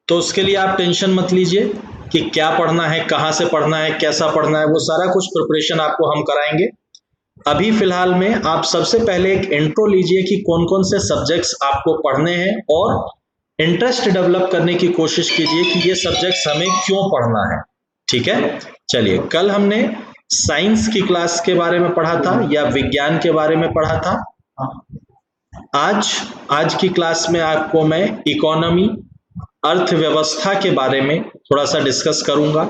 तो उसके लिए आप टेंशन मत लीजिए कि क्या पढ़ना है, कहाँ से पढ़ना है, कैसा पढ़ना है, वो सारा कुछ प्रिपरेशन आपको हम कराएंगे। अभी फिलहाल में आप सबसे पहले एक इंट्रो लीजिए कि कौन कौन से सब्जेक्ट्स आपको पढ़ने हैं और इंटरेस्ट डेवलप करने की कोशिश कीजिए कि ये सब्जेक्ट्स हमें क्यों पढ़ना है। ठीक है, चलिए, कल हमने साइंस की क्लास के बारे में पढ़ा था या विज्ञान के बारे में पढ़ा था। आज की क्लास में आपको मैं इकोनॉमी, अर्थव्यवस्था के बारे में थोड़ा सा डिस्कस करूंगा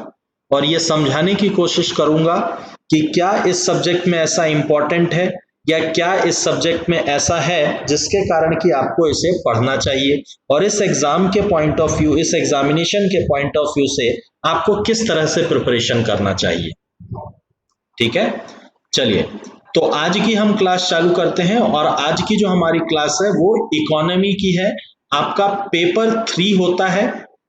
और ये समझाने की कोशिश करूंगा कि क्या इस सब्जेक्ट में ऐसा इंपॉर्टेंट है या क्या इस सब्जेक्ट में ऐसा है जिसके कारण कि आपको इसे पढ़ना चाहिए, और इस एग्जाम के पॉइंट ऑफ व्यू, इस एग्जामिनेशन के पॉइंट ऑफ व्यू से आपको किस तरह से प्रिपरेशन करना चाहिए। ठीक है, चलिए, तो आज की हम क्लास चालू करते हैं और आज की जो हमारी क्लास है वो इकोनॉमी की है। आपका पेपर 3 होता है।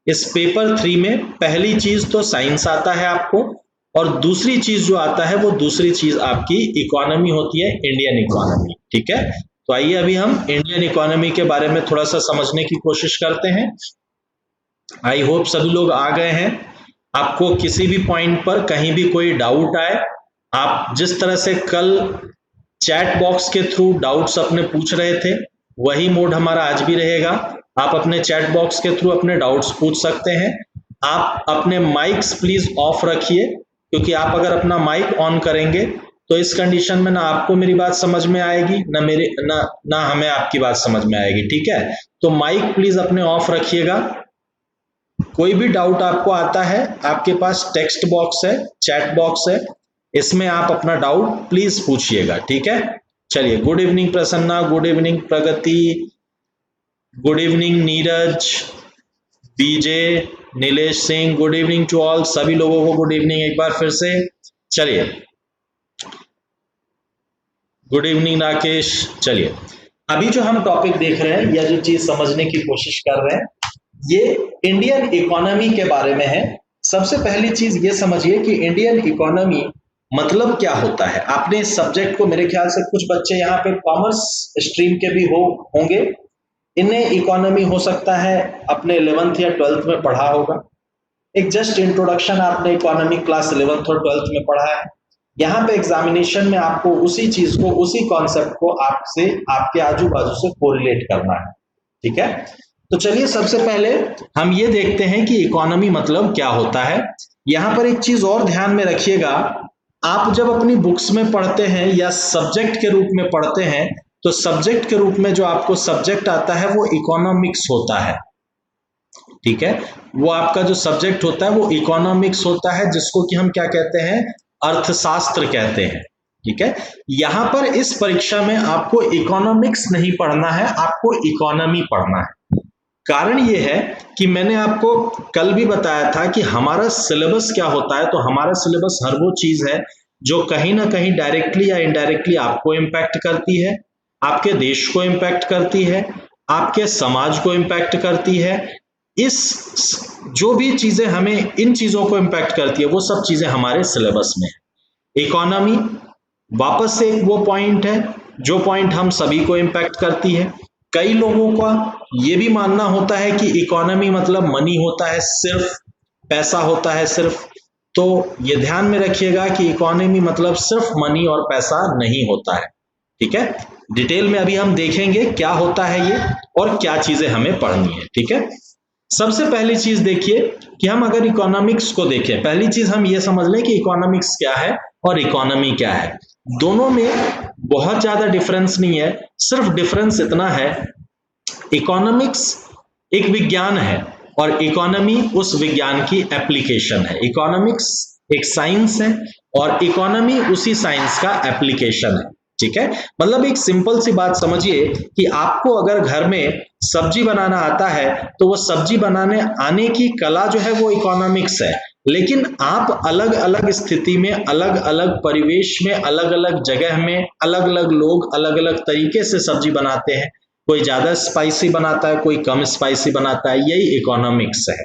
इस पेपर 3 में पहली चीज तो साइंस आता है आपको, और दूसरी चीज जो आता है वो दूसरी चीज आपकी इकोनॉमी होती है, इंडियन इकोनॉमी। ठीक है, तो आइए अभी हम इंडियन इकोनॉमी के बारे में थोड़ा सा समझने की कोशिश करते हैं। आई होप सभी लोग आ गए हैं। आपको किसी भी पॉइंट पर कहीं भी कोई डाउट आए, आप जिस तरह से कल चैट बॉक्स के थ्रू डाउट्स अपने पूछ रहे थे, वही मोड हमारा आज भी रहेगा। आप अपने चैट बॉक्स के थ्रू अपने डाउट्स पूछ सकते हैं। आप अपने माइक्स प्लीज ऑफ रखिए, क्योंकि आप अगर अपना माइक ऑन करेंगे तो इस कंडीशन में ना आपको मेरी बात समझ में आएगी, ना हमें आपकी बात समझ में आएगी। ठीक है, तो माइक प्लीज अपने ऑफ रखिएगा। कोई भी डाउट आपको आता है, आपके पास टेक्स्ट बॉक्स है, चैट बॉक्स है, इसमें आप अपना डाउट प्लीज पूछिएगा। ठीक है, चलिए, good evening Prasanna, good evening Pragati, good evening Neeraj, BJ, Nilesh Singh, good evening to all, सभी लोगों को गुड इवनिंग एक बार फिर से। चलिए, गुड इवनिंग राकेश। चलिए, अभी जो हम टॉपिक देख रहे हैं या जो चीज समझने की कोशिश कर रहे हैं, ये इंडियन इकोनॉमी के बारे में है। सबसे पहली चीज ये समझिए कि इंडियन इकोनॉमी मतलब क्या होता है। आपने इस सब्जेक्ट को, मेरे ख्याल से कुछ बच्चे यहाँ पे कॉमर्स स्ट्रीम के भी होंगे, इन्हें इकोनॉमी हो सकता है अपने 11th या 12th में पढ़ा होगा। एक जस्ट इंट्रोडक्शन आपने इकोनॉमी क्लास 11th और 12th में पढ़ा है। यहाँ पे एग्जामिनेशन में आपको उसी चीज को, उसी कॉन्सेप्ट को आपसे, आपके आजू बाजू से कोरिलेट करना है। ठीक है, तो चलिए सबसे पहले हम ये देखते हैं कि इकोनॉमी मतलब क्या होता है। यहाँ पर एक चीज और ध्यान में रखिएगा, आप जब अपनी बुक्स में पढ़ते हैं या सब्जेक्ट के रूप में पढ़ते हैं, तो सब्जेक्ट के रूप में जो आपको सब्जेक्ट आता है वो इकोनॉमिक्स होता है। ठीक है, वो आपका जो सब्जेक्ट होता है वो इकोनॉमिक्स होता है, जिसको कि हम क्या कहते हैं, अर्थशास्त्र कहते हैं। ठीक है, यहां पर इस परीक्षा में आपको इकोनॉमिक्स नहीं पढ़ना है, आपको इकोनॉमी पढ़ना है। कारण ये है कि मैंने आपको कल भी बताया था कि हमारा सिलेबस क्या होता है। तो हमारा सिलेबस हर वो चीज है जो कहीं ना कहीं डायरेक्टली या इनडायरेक्टली आपको इम्पैक्ट करती है, आपके देश को इम्पैक्ट करती है, आपके समाज को इम्पैक्ट करती है। इस जो भी चीजें हमें इन चीजों को इम्पैक्ट करती है वो सब चीजें हमारे सिलेबस में है। इकोनॉमी वापस से वो पॉइंट है जो पॉइंट हम सभी को इम्पैक्ट करती है। कई लोगों का ये भी मानना होता है कि इकोनॉमी मतलब मनी होता है, सिर्फ पैसा होता है सिर्फ। तो ये ध्यान में रखिएगा कि इकोनॉमी मतलब सिर्फ मनी और पैसा नहीं होता है। ठीक है, डिटेल में अभी हम देखेंगे क्या होता है ये और क्या चीजें हमें पढ़नी है। ठीक है, सबसे पहली चीज देखिए कि हम अगर इकोनॉमिक्स को देखें, पहली चीज हम ये समझ लें कि इकोनॉमिक्स क्या है और इकोनॉमी क्या है। दोनों में बहुत ज्यादा डिफरेंस नहीं है, सिर्फ डिफरेंस इतना है, इकोनॉमिक्स एक विज्ञान है और इकोनॉमी उस विज्ञान की एप्लीकेशन है। इकोनॉमिक्स एक साइंस है और इकोनॉमी उसी साइंस का एप्लीकेशन है। ठीक है, मतलब एक सिंपल सी बात समझिए कि आपको अगर घर में सब्जी बनाना आता है तो वो सब्जी बनाने आने की कला जो है वो इकोनॉमिक्स है। लेकिन आप अलग अलग स्थिति में, अलग अलग परिवेश में, अलग अलग जगह में, अलग अलग लोग अलग अलग तरीके से सब्जी बनाते हैं। कोई ज्यादा स्पाइसी बनाता है, कोई कम स्पाइसी बनाता है, यही इकोनॉमिक्स है।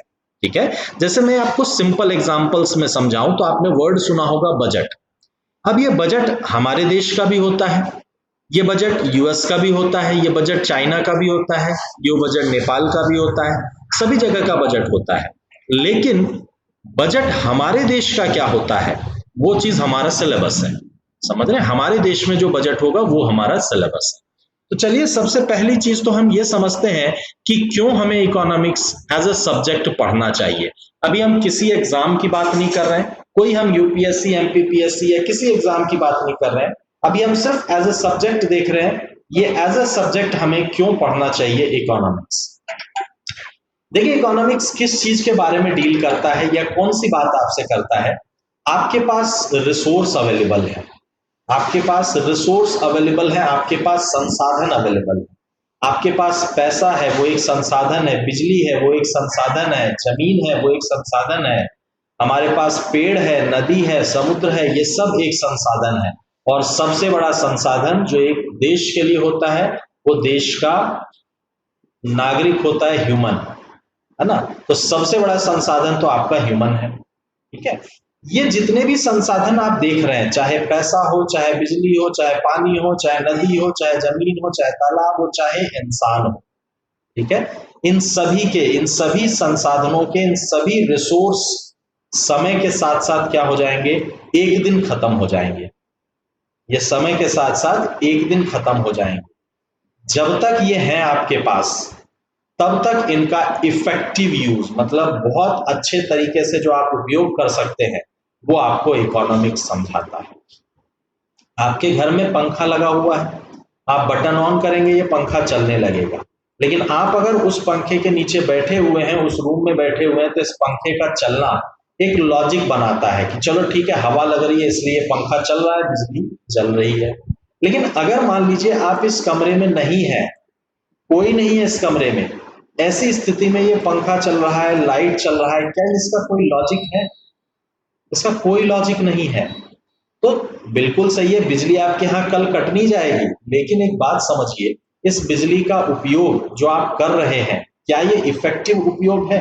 ठीक है, जैसे मैं आपको सिंपल एग्जांपल्स में समझाऊं तो आपने वर्ड सुना होगा बजट। अब ये बजट हमारे देश का भी होता है, ये बजट यूएस का भी होता है, ये बजट चाइना का भी होता है, ये बजट नेपाल का भी होता है। सभी जगह का बजट होता है, लेकिन बजट हमारे देश का क्या होता है वो चीज हमारा सिलेबस है। समझ रहे हैं, हमारे देश में जो बजट होगा वो हमारा सिलेबस है। तो चलिए सबसे पहली चीज तो हम ये समझते हैं कि क्यों हमें इकोनॉमिक्स एज अ सब्जेक्ट पढ़ना चाहिए। अभी हम किसी एग्जाम की बात नहीं कर रहे हैं, कोई हम यूपीएससी एमपीपीएससी या किसी एग्जाम की बात नहीं कर रहे हैं, अभी हम सिर्फ एज अ सब्जेक्ट देख रहे हैं, ये एज अ सब्जेक्ट हमें क्यों पढ़ना चाहिए इकोनॉमिक्स। देखिए इकोनॉमिक्स किस चीज के बारे में डील करता है या कौन सी बात आपसे करता है। आपके पास रिसोर्स अवेलेबल है, आपके पास रिसोर्स अवेलेबल है, आपके पास संसाधन अवेलेबल है, आपके पास पैसा है वो एक संसाधन है, बिजली है वो एक संसाधन है, जमीन है वो एक संसाधन है, हमारे पास पेड़ है, नदी है, समुद्र है, ये सब एक संसाधन है। और सबसे बड़ा संसाधन जो एक देश के लिए होता है वो देश का नागरिक होता है, ह्यूमन, है ना। तो सबसे बड़ा संसाधन तो आपका ह्यूमन है, ठीक है। ये जितने भी संसाधन आप देख रहे हैं, चाहे पैसा हो, चाहे बिजली हो, चाहे पानी हो, चाहे नदी हो, चाहे जमीन हो, चाहे तालाब हो, चाहे इंसान हो, ठीक है, इन सभी के, इन सभी संसाधनों के, इन सभी रिसोर्स समय के साथ साथ क्या हो जाएंगे, एक दिन खत्म हो जाएंगे। ये समय के साथ साथ एक दिन खत्म हो जाएंगे। जब तक ये हैं आपके पास तब तक इनका इफेक्टिव यूज, मतलब बहुत अच्छे तरीके से जो आप उपयोग कर सकते हैं, वो आपको इकोनॉमिक्स समझाता है। आपके घर में पंखा लगा हुआ है, आप बटन ऑन करेंगे ये पंखा चलने लगेगा, लेकिन आप अगर उस पंखे के नीचे बैठे हुए हैं, उस रूम में बैठे हुए हैं, तो इस पंखे का चलना एक लॉजिक बनाता है कि चलो ठीक है, हवा लग रही है इसलिए पंखा चल रहा है, बिजली जल रही है। लेकिन अगर मान लीजिए आप इस कमरे में नहीं है, कोई नहीं है इस कमरे में, ऐसी स्थिति में ये पंखा चल रहा है, लाइट चल रहा है, क्या इसका कोई लॉजिक है? इसका कोई लॉजिक नहीं है। तो बिल्कुल सही है, बिजली आपके यहाँ कल कट नहीं जाएगी, लेकिन एक बात समझिए, इस बिजली का उपयोग जो आप कर रहे हैं, क्या ये इफेक्टिव उपयोग है?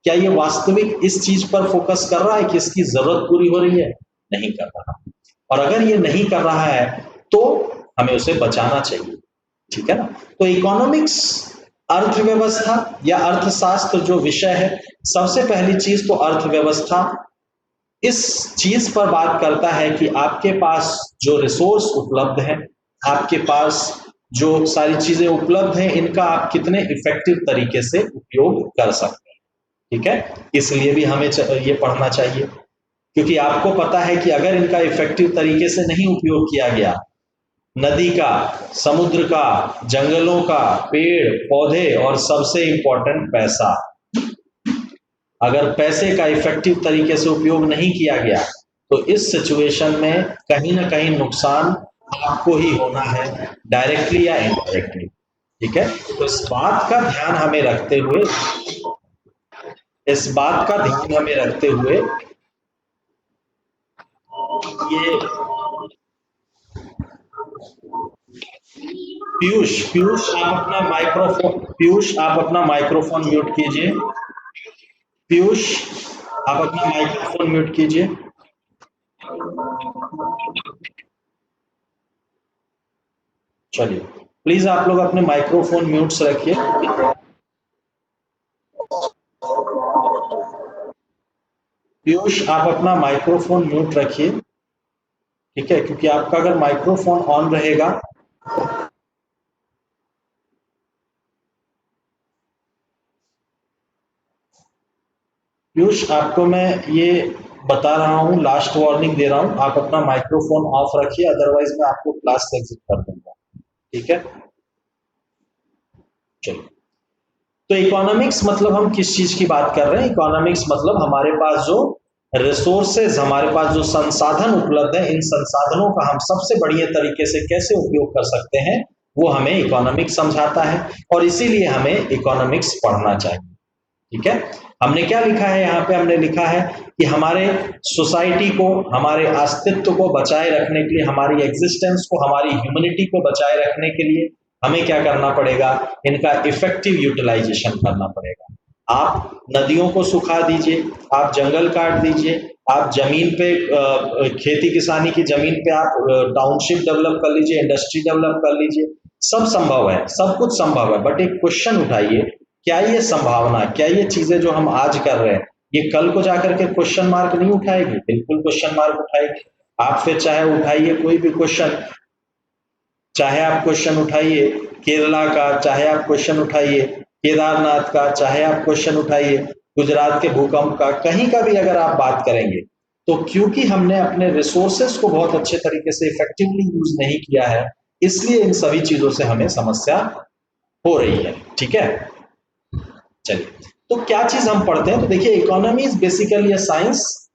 क्या ये वास्तविक इस चीज पर फोकस कर रहा है कि इसकी जरूरत पूरी हो रही है? नहीं कर रहा। और अगर ये नहीं कर रहा है तो हमें उसे बचाना चाहिए, ठीक है ना। तो इकोनॉमिक्स अर्थव्यवस्था या अर्थशास्त्र जो विषय है, सबसे पहली चीज तो अर्थव्यवस्था इस चीज पर बात करता है कि आपके पास जो रिसोर्स उपलब्ध है, आपके पास जो सारी चीजें उपलब्ध हैं, इनका आप कितने इफेक्टिव तरीके से उपयोग कर सकते हैं, ठीक है। इसलिए भी हमें ये पढ़ना चाहिए, क्योंकि आपको पता है कि अगर इनका इफेक्टिव तरीके से नहीं उपयोग किया गया, नदी का, समुद्र का, जंगलों का, पेड़ पौधे और सबसे इंपॉर्टेंट पैसा, अगर पैसे का इफेक्टिव तरीके से उपयोग नहीं किया गया तो इस सिचुएशन में कहीं ना कहीं नुकसान आपको ही होना है, डायरेक्टली या इनडायरेक्टली, ठीक है। तो इस बात का ध्यान हमें रखते हुए, इस बात का ध्यान हमें रखते हुए ये पीयूष, पीयूष आप अपना माइक्रोफोन, पीयूष आप अपना माइक्रोफोन म्यूट कीजिए, पीयूष आप अपना माइक्रोफोन म्यूट कीजिए। चलिए प्लीज आप लोग अपने माइक्रोफोन म्यूट्स रखिए। पीयूष आप अपना माइक्रोफोन म्यूट रखिए, ठीक है, क्योंकि आपका अगर माइक्रोफोन ऑन रहेगा, पीयूष आपको मैं ये बता रहा हूँ, लास्ट वार्निंग दे रहा हूँ, आप अपना माइक्रोफोन ऑफ रखिए, अदरवाइज मैं आपको क्लास से एग्जिट कर दूंगा, ठीक है। चलिए, तो इकोनॉमिक्स मतलब हम किस चीज की बात कर रहे हैं? इकोनॉमिक्स मतलब हमारे पास जो रिसोर्सेज, हमारे पास जो संसाधन उपलब्ध है, इन संसाधनों का हम सबसे बढ़िया तरीके से कैसे उपयोग कर सकते हैं, वो हमें इकोनॉमिक्स समझाता है, और इसीलिए हमें इकोनॉमिक्स पढ़ना चाहिए, ठीक है। हमने क्या लिखा है यहाँ पे? हमने लिखा है कि हमारे सोसाइटी को, हमारे अस्तित्व को बचाए रखने के लिए, हमारी एग्जिस्टेंस को, हमारी ह्यूमैनिटी को बचाए रखने के लिए हमें क्या करना पड़ेगा? इनका इफेक्टिव यूटिलाइजेशन करना पड़ेगा। आप नदियों को सुखा दीजिए, आप जंगल काट दीजिए, आप जमीन पे खेती किसानी की जमीन पे आप टाउनशिप डेवलप कर लीजिए, इंडस्ट्री डेवलप कर लीजिए, सब संभव है, सब कुछ संभव है। बट एक क्वेश्चन उठाइए क्या ये संभावना, क्या ये चीजें जो हम आज कर रहे हैं ये कल को जाकर के क्वेश्चन मार्क नहीं उठाएगी? बिल्कुल क्वेश्चन मार्क उठाएगी। आप फिर चाहे उठाइए कोई भी क्वेश्चन, चाहे आप क्वेश्चन उठाइए केरला का, चाहे आप क्वेश्चन उठाइए केदारनाथ का, चाहे आप क्वेश्चन उठाइए गुजरात के भूकंप का, कहीं का भी अगर आप बात करेंगे तो क्योंकि हमने अपने रिसोर्सेस को बहुत अच्छे तरीके से इफेक्टिवली यूज नहीं किया है, इसलिए इन सभी चीजों से हमें समस्या हो रही है। ठीक है, चलिए तो क्या चीज हम पढ़ते हैं? तो देखिए, economy is basically a science,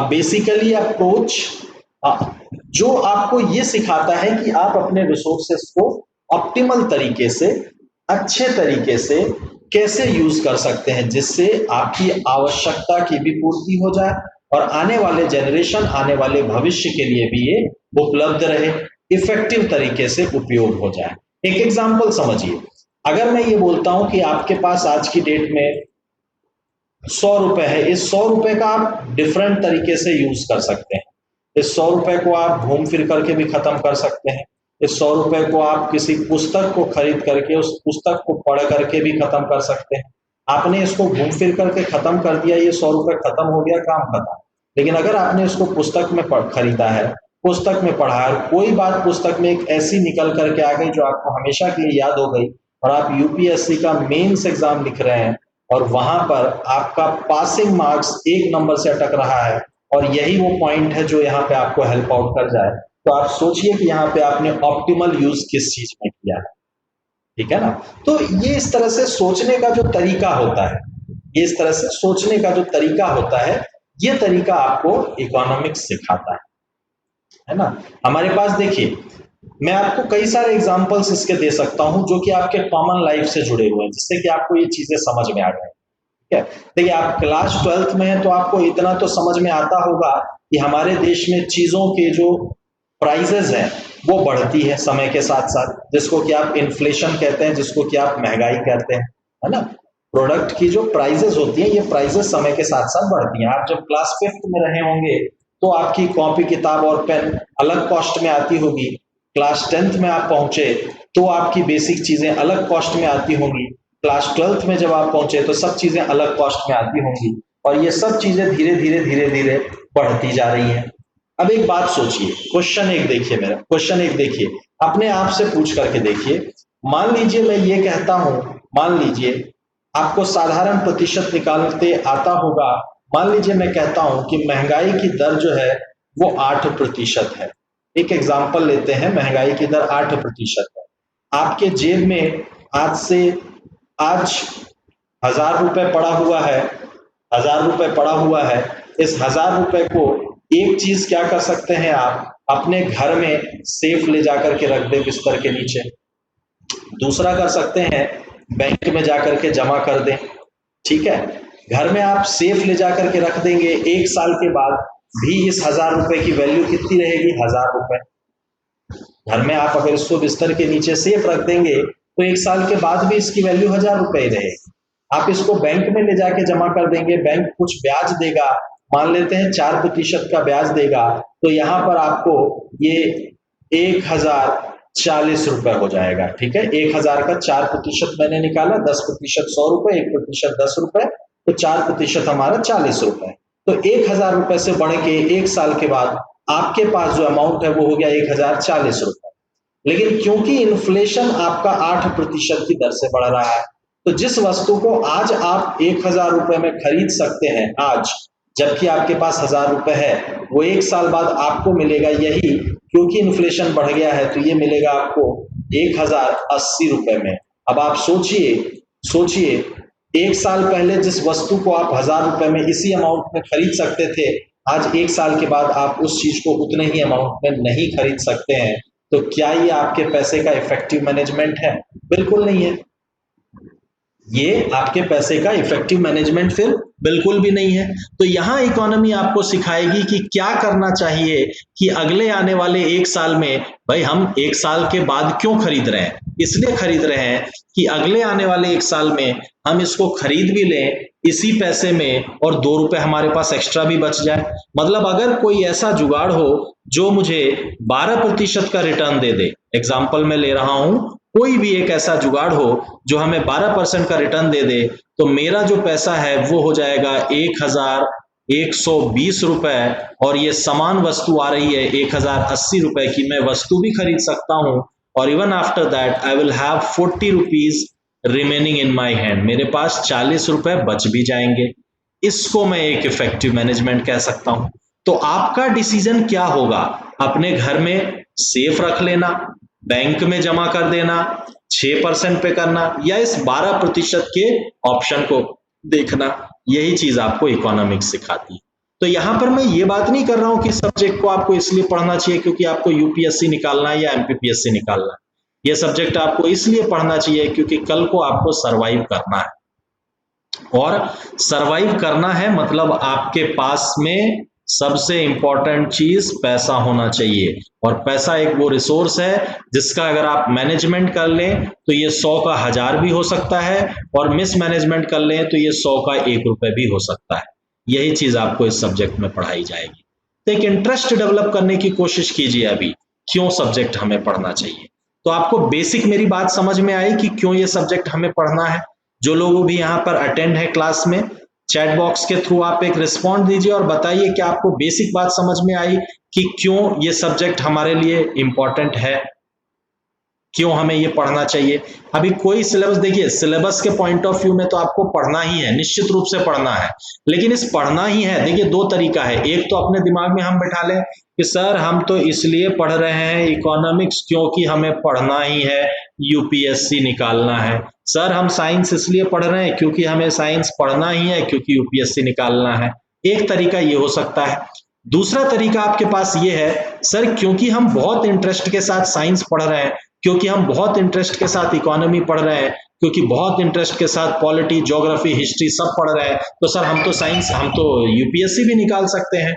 basically approach जो आपको ये सिखाता है कि आप अपने रिसोर्सेस को ऑप्टिमल तरीके से, अच्छे तरीके से कैसे यूज कर सकते हैं, जिससे आपकी आवश्यकता की भी पूर्ति हो जाए और आने वाले जनरेशन, आने वाले भविष्य के लिए भी ये उपलब्ध रहे, इफेक्टिव तरीके से उपयोग हो जाए। एक एग्जांपल समझिए, अगर मैं ये बोलता हूं कि आपके पास आज की डेट में 100 रुपए है, इस 100 रुपए का आप डिफरेंट तरीके से यूज कर सकते हैं। इस 100 रुपए को आप घूम फिर करके भी खत्म कर सकते हैं। इस 100 रुपए को आप किसी पुस्तक को खरीद करके, उस पुस्तक को पढ़ करके भी खत्म कर सकते हैं। आपने इसको घूम फिर करके खत्म कर दिया, ये 100 रुपए खत्म हो गया, काम खत्म। लेकिन अगर आपने इसको पुस्तक में खरीदा है, पुस्तक में पढ़ा है, कोई बात पुस्तक में एक ऐसी निकल करके आ गई जो आपको हमेशा के लिए याद हो गई, और आप यूपीएससी का मेंस एग्जाम लिख रहे हैं और वहां पर आपका पासिंग मार्क्स 1 नंबर से अटक रहा है, और यही वो पॉइंट है जो यहाँ पे आपको हेल्प आउट कर जाए, तो आप सोचिए कि यहाँ पे आपने ऑप्टिमल यूज किस चीज में किया है। ठीक है ना? तो ये इस तरह से सोचने का जो तरीका होता है, ये इस तरह से सोचने का जो तरीका होता है, ये तरीका आपको इकोनॉमिक्स सिखाता है ना? हमारे पास देखिए, मैं आपको कई सारे एग्जांपल्स इसके दे सकता हूं जो कि आपके कॉमन लाइफ से जुड़े हुए हैं, जिससे कि आपको ये चीजें समझ में आ जाए। ठीक है, देखिए आप क्लास 12th में हैं तो आपको इतना तो समझ में आता होगा कि हमारे देश में चीजों के जो प्राइजेस हैं वो बढ़ती है समय के साथ साथ, जिसको कि आप इन्फ्लेशन कहते हैं, जिसको कि आप महंगाई कहते हैं, है ना? प्रोडक्ट की जो प्राइजेस होती है, ये प्राइजेस समय के साथ साथ बढ़ती हैं। आप जब क्लास 5th में रहे होंगे तो आपकी कॉपी किताब और पेन अलग कॉस्ट में आती होगी। क्लास 10th में आप पहुंचे तो आपकी बेसिक चीजें अलग कॉस्ट में आती होंगी। क्लास 12th में जब आप पहुंचे तो सब चीजें अलग कॉस्ट में आती होंगी, और ये सब चीजें धीरे धीरे धीरे धीरे बढ़ती जा रही हैं। अब एक बात सोचिए, क्वेश्चन एक देखिए, मेरा क्वेश्चन एक देखिए, अपने आप से पूछ करके देखिए। मान लीजिए मैं ये कहता हूं, मान लीजिए आपको साधारण प्रतिशत निकालते आता होगा, मान लीजिए मैं कहता हूं कि महंगाई की दर जो है वो 8% है। एक एग्जाम्पल लेते हैं, महंगाई की दर 8% है। आपके जेब में आज 1000 रुपए पड़ा हुआ है, 1000 रुपए पड़ा हुआ है। इस 1000 रुपए को एक चीज क्या कर सकते हैं, आप अपने घर में सेफ ले जाकर के रख दे बिस्तर के नीचे। दूसरा कर सकते हैं, बैंक में जाकर के जमा कर दें। ठीक है, घर में आप सेफ ले जाकर के रख देंगे, 1 साल के बाद भी इस 1000 रुपए की वैल्यू कितनी रहेगी? 1000 रुपए। घर में आप अगर इसको बिस्तर के नीचे सेफ रख देंगे तो 1 साल के बाद भी इसकी वैल्यू 1000 रुपए ही रहेगी। आप इसको बैंक में ले जाके जमा कर देंगे, बैंक कुछ ब्याज देगा, मान लेते हैं 4% का ब्याज देगा, तो यहाँ पर आपको ये 1040 रुपए हो जाएगा। ठीक है, 1000 का 4% मैंने निकाला, 10% 100 रुपए, 1% 10 रुपए, तो 4% हमारा 40 रुपए। तो 1000 रुपए से बढ़ के 1 साल के बाद आपके पास जो अमाउंट है वो हो गया 1040 रुपए। लेकिन क्योंकि इन्फ्लेशन आपका 8% की दर से बढ़ रहा है, तो जिस वस्तु को आज आप 1000 रुपए में खरीद सकते हैं आज, जबकि आपके पास 1000 रुपए है, वो 1 साल बाद आपको मिलेगा यही, क्योंकि इन्फ्लेशन बढ़ गया है तो ये मिलेगा आपको 1080 रुपए में। अब आप सोचिए 1 साल पहले जिस वस्तु को आप 1000 रुपए में इसी अमाउंट में खरीद सकते थे, आज 1 साल के बाद आप उस चीज को उतने ही अमाउंट में नहीं खरीद सकते हैं। तो क्या ये आपके पैसे का इफेक्टिव मैनेजमेंट है? बिल्कुल नहीं है। ये आपके पैसे का इफेक्टिव मैनेजमेंट फिर बिल्कुल भी नहीं है। तो यहां इकोनॉमी आपको सिखाएगी कि क्या करना चाहिए कि अगले आने वाले 1 साल में, भाई हम 1 साल के बाद क्यों खरीद रहे हैं? इसलिए खरीद रहे हैं कि अगले आने वाले 1 साल में हम इसको खरीद भी लें, इसी पैसे में और 2 रुपए हमारे पास एक्स्ट्रा भी बच जाए। मतलब अगर कोई ऐसा जुगाड़ हो जो मुझे 12% का रिटर्न दे दे, एग्जाम्पल में ले रहा हूं, कोई भी एक ऐसा जुगाड़ हो जो हमें 12% का रिटर्न दे दे, तो मेरा जो पैसा है वो हो जाएगा 1120 रुपए, और ये समान वस्तु आ रही है 1080 रुपए की। मैं वस्तु भी खरीद सकता हूं और even after that I will have 40 rupees remaining in my hand, मेरे पास 40 रुपए बच भी जाएंगे। इसको मैं एक इफेक्टिव मैनेजमेंट कह सकता हूं। तो आपका डिसीजन क्या होगा, अपने घर में सेफ रख लेना, बैंक में जमा कर देना, 6% पे करना, या इस 12% के ऑप्शन को देखना। यही चीज आपको इकोनॉमिक्स सिखाती है। तो यहां पर मैं ये बात नहीं कर रहा हूं कि सब्जेक्ट को आपको इसलिए पढ़ना चाहिए क्योंकि आपको यूपीएससी निकालना है या एमपीपीएससी निकालना है। यह सब्जेक्ट आपको इसलिए पढ़ना चाहिए क्योंकि कल को आपको सरवाइव करना है, और सरवाइव करना है मतलब आपके पास में सबसे इंपॉर्टेंट चीज पैसा होना चाहिए। और पैसा एक वो रिसोर्स है जिसका अगर आप मैनेजमेंट कर लें तो ये 100 का 1000 भी हो सकता है, और मिसमैनेजमेंट कर लें तो ये 100 का 1 रुपए भी हो सकता है। यही चीज आपको इस सब्जेक्ट में पढ़ाई जाएगी। तो एक इंटरेस्ट डेवलप करने की कोशिश कीजिए अभी, क्यों सब्जेक्ट हमें पढ़ना चाहिए। तो आपको बेसिक मेरी बात समझ में आई कि क्यों ये सब्जेक्ट हमें पढ़ना है। जो लोग भी यहाँ पर अटेंड है क्लास में, चैट बॉक्स के थ्रू आप एक रिस्पॉन्ड दीजिए और बताइए कि आपको बेसिक बात समझ में आई कि क्यों ये सब्जेक्ट हमारे लिए इंपॉर्टेंट है, क्यों हमें ये पढ़ना चाहिए। अभी कोई सिलेबस, देखिए सिलेबस के पॉइंट ऑफ व्यू में तो आपको पढ़ना ही है, निश्चित रूप से पढ़ना है, लेकिन इस पढ़ना ही है, देखिए 2 तरीका है। एक तो अपने दिमाग में हम बैठा लें कि सर हम तो इसलिए पढ़ रहे हैं इकोनॉमिक्स क्योंकि हमें पढ़ना ही है, यूपीएससी निकालना है। सर हम साइंस इसलिए पढ़ रहे हैं क्योंकि हमें साइंस पढ़ना ही है क्योंकि यूपीएससी निकालना है। एक तरीका ये हो सकता है। दूसरा तरीका आपके पास ये है, सर क्योंकि हम बहुत इंटरेस्ट के साथ साइंस पढ़ रहे हैं, क्योंकि हम बहुत इंटरेस्ट के साथ इकोनॉमी पढ़ रहे हैं, क्योंकि बहुत इंटरेस्ट के साथ पॉलिटी, ज्योग्राफी, हिस्ट्री सब पढ़ रहे हैं, तो सर हम तो साइंस, हम तो यूपीएससी भी निकाल सकते हैं।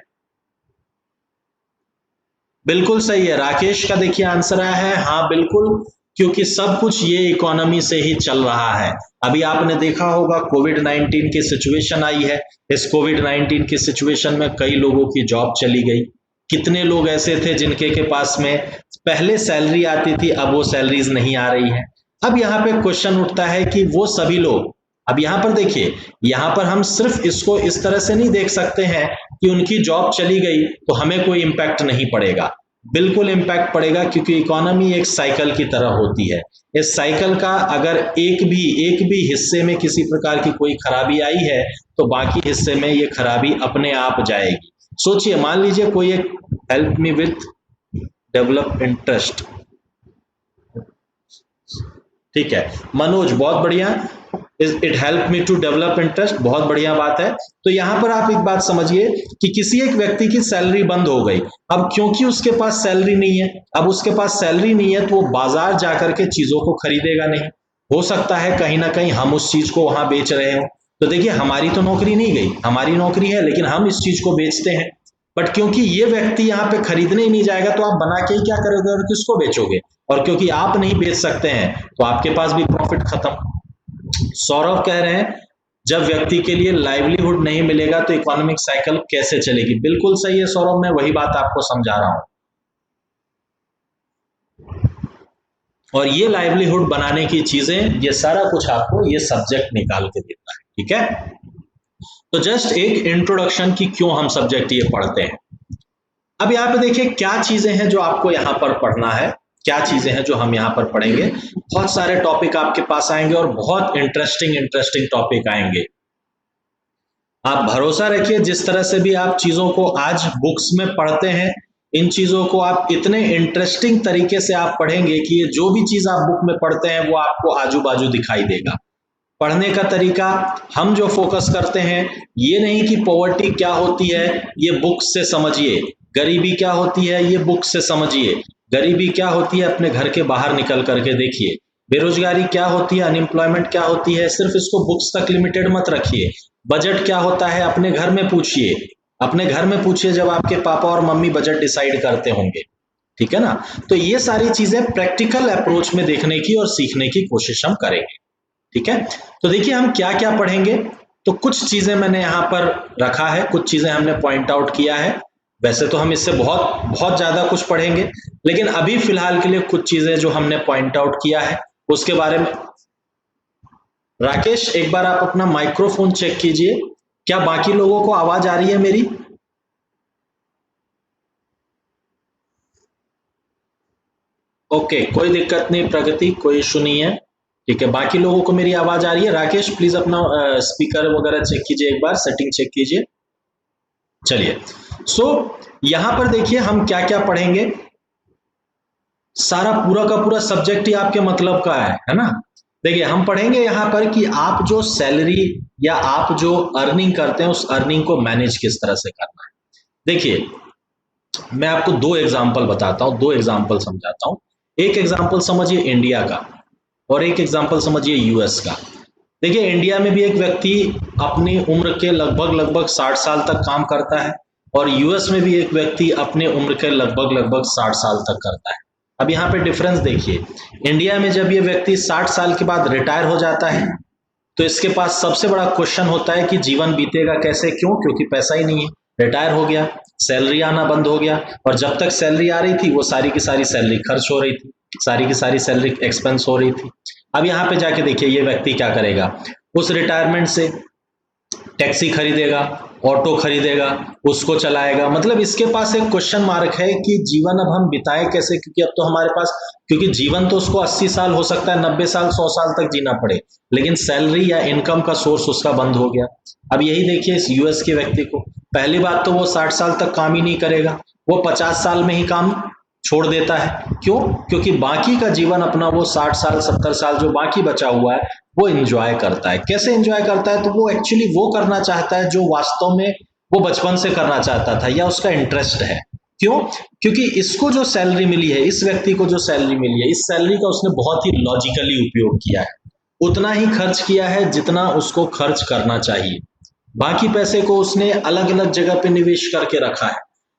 बिल्कुल सही है, राकेश का देखिए आंसर आया है हाँ बिल्कुल, क्योंकि सब कुछ ये इकोनॉमी से ही चल रहा है। अभी आपने देखा होगा कोविड-19 की सिचुएशन आई है, इस कोविड-19 की सिचुएशन में कई लोगों की जॉब चली गई। कितने लोग ऐसे थे जिनके के पास में पहले सैलरी आती थी, अब वो सैलरीज नहीं आ रही है। अब यहाँ पे क्वेश्चन उठता है कि वो सभी लोग, अब यहाँ पर देखिए, यहाँ पर हम सिर्फ इसको इस तरह से नहीं देख सकते हैं कि उनकी जॉब चली गई तो हमें कोई इंपैक्ट नहीं पड़ेगा। बिल्कुल इंपैक्ट पड़ेगा, क्योंकि इकोनॉमी एक साइकिल की तरह होती है। इस साइकिल का अगर एक भी हिस्से में किसी प्रकार की कोई खराबी आई है तो बाकी हिस्से में ये खराबी अपने आप जाएगी। सोचिए, मान लीजिए कोई एक help me with develop interest, ठीक है मनोज, बहुत बढ़िया, it help me to develop interest, बहुत बढ़िया बात है। तो यहां पर आप एक बात समझिए कि किसी एक व्यक्ति की सैलरी बंद हो गई, अब क्योंकि उसके पास सैलरी नहीं है, अब उसके पास सैलरी नहीं है तो वो बाजार जाकर के चीजों को खरीदेगा नहीं। हो सकता है कहीं ना कहीं हम उस चीज को वहां बेच रहे हो, तो देखिए हमारी तो नौकरी नहीं गई, हमारी नौकरी है लेकिन हम इस चीज को बेचते हैं, बट क्योंकि ये व्यक्ति यहाँ पे खरीदने ही नहीं जाएगा तो आप बना के ही क्या करोगे और किसको बेचोगे, और क्योंकि आप नहीं बेच सकते हैं तो आपके पास भी प्रॉफिट खत्म। सौरभ कह रहे हैं जब व्यक्ति के लिए लाइवलीहुड नहीं मिलेगा तो इकोनॉमिक साइकिल कैसे चलेगी। बिल्कुल सही है सौरभ, मैं वही बात आपको समझा रहा हूं, और ये लाइवलीहुड बनाने की चीजें, ये सारा कुछ आपको ये सब्जेक्ट निकाल के देता है। ठीक है, तो जस्ट एक इंट्रोडक्शन की क्यों हम सब्जेक्ट ये पढ़ते हैं। अब यहाँ पे देखिए क्या चीजें हैं जो आपको यहाँ पर पढ़ना है, क्या चीजें हैं जो हम यहाँ पर पढ़ेंगे। बहुत सारे टॉपिक आपके पास आएंगे और बहुत इंटरेस्टिंग टॉपिक आएंगे। आप भरोसा रखिए, जिस तरह से भी आप चीजों को आज बुक्स में पढ़ते हैं, इन चीजों को आप इतने इंटरेस्टिंग तरीके से आप पढ़ेंगे कि ये जो भी चीज आप बुक में पढ़ते हैं वो आपको आजू बाजू दिखाई देगा। पढ़ने का तरीका हम जो फोकस करते हैं, ये नहीं कि पॉवर्टी क्या होती है ये बुक से समझिए, गरीबी क्या होती है ये बुक से समझिए, गरीबी क्या होती है अपने घर के बाहर निकल करके देखिए, बेरोजगारी क्या होती है, अनएम्प्लॉयमेंट क्या होती है, सिर्फ इसको बुक्स तक लिमिटेड मत रखिए। बजट क्या होता है अपने घर में पूछिए, अपने घर में पूछिए जब आपके पापा और मम्मी बजट डिसाइड करते होंगे। ठीक है ना, तो ये सारी चीजें प्रैक्टिकल अप्रोच में देखने की और सीखने की कोशिश हम करेंगे। ठीक है, तो देखिए हम क्या क्या पढ़ेंगे। तो कुछ चीजें मैंने यहाँ पर रखा है, कुछ चीजें हमने पॉइंट आउट किया है। वैसे तो हम इससे बहुत बहुत ज्यादा कुछ पढ़ेंगे, लेकिन अभी फिलहाल के लिए कुछ चीजें जो हमने पॉइंट आउट किया है उसके बारे में। राकेश, एक बार आप अपना माइक्रोफोन चेक कीजिए, क्या बाकी लोगों को आवाज आ रही है मेरी? ओके, कोई दिक्कत नहीं प्रगति, कोई इशू नहीं है। ठीक है, बाकी लोगों को मेरी आवाज आ रही है? राकेश प्लीज अपना स्पीकर वगैरह चेक कीजिए, एक बार सेटिंग चेक कीजिए। चलिए, सो यहां पर देखिए हम क्या क्या पढ़ेंगे। सारा पूरा का पूरा सब्जेक्ट ही आपके मतलब का है ना। देखिए हम पढ़ेंगे यहाँ पर कि आप जो सैलरी या आप जो अर्निंग करते हैं उस अर्निंग को मैनेज किस तरह से करना है। देखिए मैं आपको दो एग्जांपल बताता हूँ, दो एग्जांपल समझाता हूँ। एक एग्जांपल समझिए इंडिया का और एक एग्जांपल समझिए यूएस का। देखिए इंडिया में भी एक व्यक्ति अपनी उम्र के लगभग लगभग 60 साल तक काम करता है और यूएस में भी एक व्यक्ति अपने उम्र के लगभग लगभग 60 साल तक करता है। अब यहाँ पे डिफरेंस देखिए, इंडिया में जब ये व्यक्ति 60 साल के बाद रिटायर हो जाता है तो इसके पास सबसे बड़ा क्वेश्चन होता है कि जीवन बीतेगा कैसे। क्यों? क्योंकि पैसा ही नहीं है, रिटायर हो गया, सैलरी आना बंद हो गया, और जब तक सैलरी आ रही थी वो सारी की सारी सैलरी खर्च हो रही थी, सारी की सारी सैलरी एक्सपेंस हो रही थी। अब यहाँ पे जाके देखिए ये व्यक्ति क्या करेगा, उस रिटायरमेंट से टैक्सी खरीदेगा, ऑटो खरीदेगा, उसको चलाएगा। मतलब इसके पास एक क्वेश्चन मार्क है कि जीवन अब हम बिताए कैसे, क्योंकि अब तो हमारे पास, क्योंकि जीवन तो उसको 80 साल हो सकता है, 90 साल 100 साल तक जीना पड़े, लेकिन सैलरी या इनकम का सोर्स उसका बंद हो गया। अब यही देखिए इस यूएस के व्यक्ति को, पहली बात तो वो 60 साल तक काम ही नहीं करेगा, वो 50 साल में ही काम छोड़ देता है। क्यों? क्योंकि बाकी का जीवन अपना वो 60 साल 70 साल जो बाकी बचा हुआ है वो एंजॉय करता है। कैसे एंजॉय करता है? तो वो एक्चुअली वो करना चाहता है जो वास्तव में वो बचपन से करना चाहता था या उसका इंटरेस्ट है। क्यों? क्योंकि इसको जो सैलरी मिली है, इस व्यक्ति को जो सैलरी मिली है, इस सैलरी का उसने बहुत ही लॉजिकली उपयोग किया है, उतना ही खर्च किया है जितना उसको खर्च करना चाहिए। बाकी पैसे को उसने अलग अलग जगह पे निवेश करके रखा है,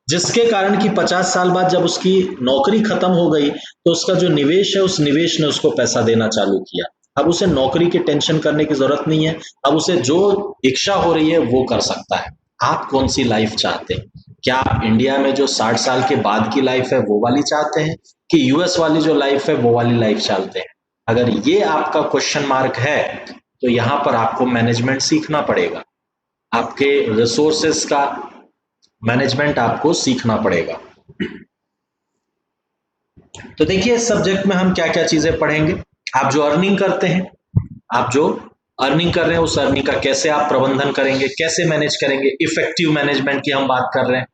जिसके कारण कि 50 साल बाद जब उसकी नौकरी खत्म हो गई तो उसका जो निवेश है उस निवेश ने उसको पैसा देना चालू किया। अब उसे नौकरी की टेंशन करने की जरूरत नहीं है, अब उसे जो इच्छा हो रही है वो कर सकता है। आप कौन सी लाइफ चाहते हैं? क्या आप इंडिया में जो 60 साल के बाद की लाइफ है वो वाली चाहते हैं कि यूएस वाली जो लाइफ है वो वाली लाइफ चाहते हैं? अगर ये आपका क्वेश्चन मार्क है तो यहाँ पर आपको मैनेजमेंट सीखना पड़ेगा, आपके रिसोर्सेस का मैनेजमेंट आपको सीखना पड़ेगा। तो देखिए इस सब्जेक्ट में हम क्या क्या चीजें पढ़ेंगे। आप जो अर्निंग करते हैं, आप जो अर्निंग कर रहे हैं उस अर्निंग का कैसे आप प्रबंधन करेंगे, कैसे मैनेज करेंगे, इफेक्टिव मैनेजमेंट की हम बात कर रहे हैं।